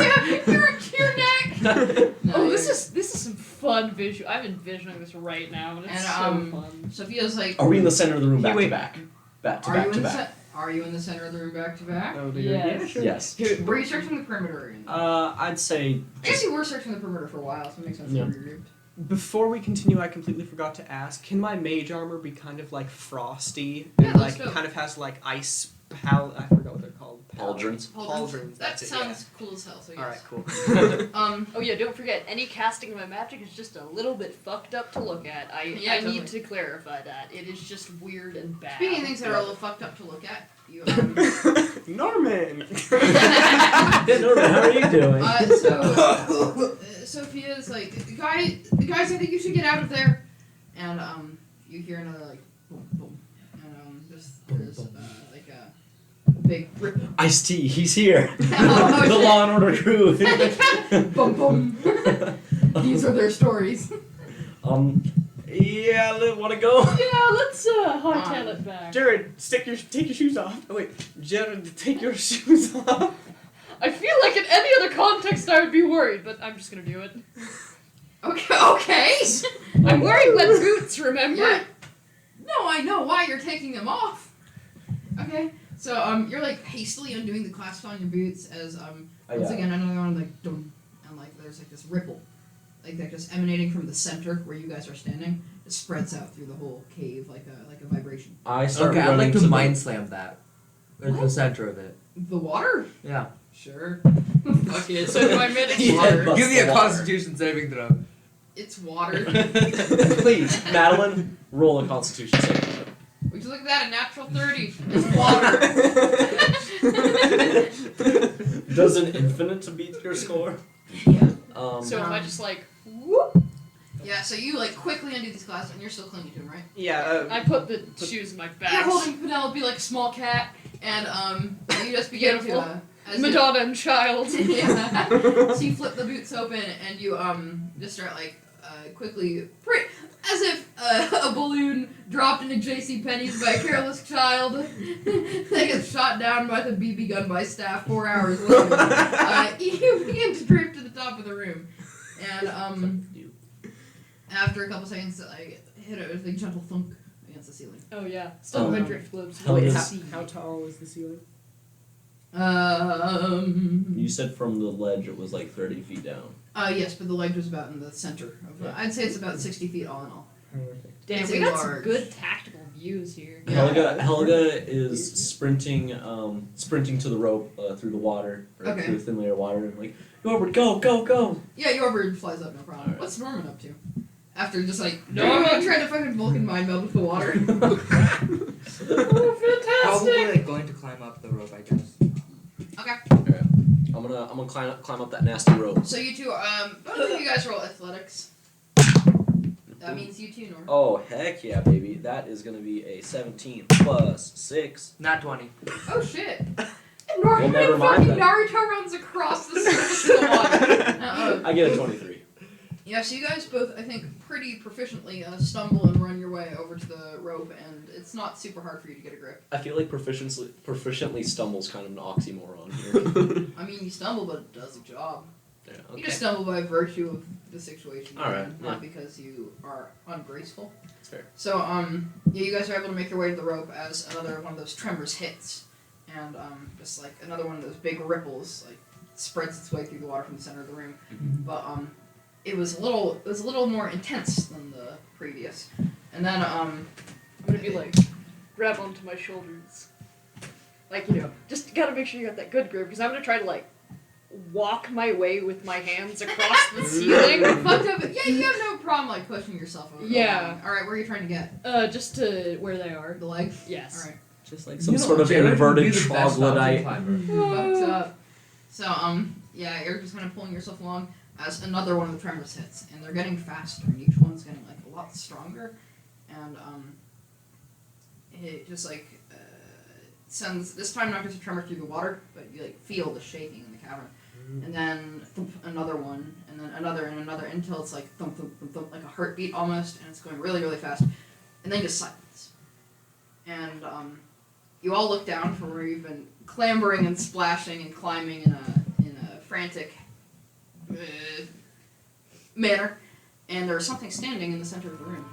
your neck. Oh, this is some fun visual. I'm envisioning this right now, and it's And, so fun. Sophia's like, Are we in the center of the room, Hey, back to wait. back, back to "Are back you to in the back? Are you in the center of the room, back to back?" Oh, dear. Yes. Yeah, sure. Yes. Were you searching the perimeter? I'd say. I guess you were searching the perimeter for a while, so it makes sense Yeah. to be regrouped. Before we continue, I completely forgot to ask: can my mage armor be kind of like frosty Yeah, and let's like go. kind of has like ice I forgot what they're called. Pauldrons. Pauldrons. That That's it. sounds cool as hell. So yes. Yeah. All right, cool. Oh yeah, don't forget, any casting of my magic is just a little bit fucked up to look at. Yeah, I totally. need to clarify that. It is just weird and bad. Speaking of things that are a little fucked up to look at, you Norman. Yeah, Norman, how are you doing? Sophia's like, guys, I think you should get out of there. And you hear another like boom, boom, and there's like a big rip. Ice-T, he's here. Oh, the shit. Law and Order crew. Boom, boom. These are their stories. Yeah, wanna go? Yeah, let's hightail it back. Jared, take your shoes off. Oh wait, Jared, take your shoes off. I feel like in any other context I would be worried, but I'm just gonna do it. Okay. I'm wearing my boots, remember? Yeah. No, I know why you're taking them off. Okay. So you're like hastily undoing the clasps on your boots as once again another one like dum, and like there's like this ripple, like that just emanating from the center where you guys are standing. It spreads out through the whole cave like a vibration. I start Okay, I'd running like to the- mind slam that. At the center of it. The water? Yeah. Sure. Fuck it. So do I manage He water? headbutts Give me the a water. Constitution saving throw. It's water. Please, Madeline, roll a Constitution saving throw. Would you look at that? A natural 30. It's water. Does an infinite beat your score? Yeah. So am I just like, Yeah, so you like quickly undo these glasses and you're still clinging to him, right? Yeah. I put the shoes in my You're bag. holding Penelope like a small cat, and you just begin to Beautiful. as you- Madonna and child. yeah. So you flip the boots open and you just start like quickly, as if a balloon dropped into J.C. Penney's by a careless child. They get shot down by the BB gun by staff 4 hours later. You begin to drape to the top of the room, and after a couple seconds, I hit it with a gentle thunk against the ceiling. Oh yeah, still my Um, drift globes. how Wait, does- how tall is the ceiling? You said from the ledge it was like 30 feet down. Yes, but the ledge was about in the center of. I'd say it's about 60 feet all in all. Damn, It's we a got large- some good tactical views here. Yeah. Helga is sprinting to the rope through the water, or Okay. through a thin layer of water, and like, Norbert, go, go, go! Yeah, your bird flies up, no problem. Alright. What's Norman up to? After just like Norman! trying to fucking Vulcan mind meld with the water. Oh, Probably fantastic! like going to climb up the rope, I guess. I'm gonna climb up that nasty rope. So you two, both of you guys roll athletics. That means you too, Norman. Oh heck yeah, baby! That is gonna be a 17 plus 6. Not 20. Oh shit! Norman never mind fucking then. Naruto runs across the surface of the water. I get a 23. Yeah, so you guys both, I think, pretty proficiently stumble and run your way over to the rope, and it's not super hard for you to get a grip. I feel like proficiently stumbles kind of an oxymoron here. I mean, you stumble, but it does the job. Yeah, You okay. just stumble by virtue of the situation, you're Alright, in, not because you are ungraceful. That's fair. So, yeah, you guys are able to make your way to the rope as another one of those tremors hits, and just like another one of those big ripples like spreads its way through the water from the center of the room. But it was a little more intense than the previous, and then I'm gonna be like, grab onto my shoulders. Like, you know, just gotta make sure you got that good grip, because I'm gonna try to, like, walk my way with my hands across the ceiling. fucked up. Yeah, you have no problem like pushing yourself over. Yeah. All right, where are you trying to get? Just to where they are. The leg. Yes. All right. Just like You some know, sort of Jared would inverted be the best mountain troglodyte. climber. Fucked up. So, yeah, you're just kind of pulling yourself along as another one of the tremors hits, and they're getting faster, and each one's getting like a lot stronger, and it just like sends this time not just a tremor through the water, but you like feel the shaking in the cavern, and then thump, another one, and then another and another until it's like thump thump thump thump, like a heartbeat almost, and it's going really really fast, and then just silence, and you all look down from where you've been clambering and splashing and climbing in a frantic manner, and there's something standing in the center of the room.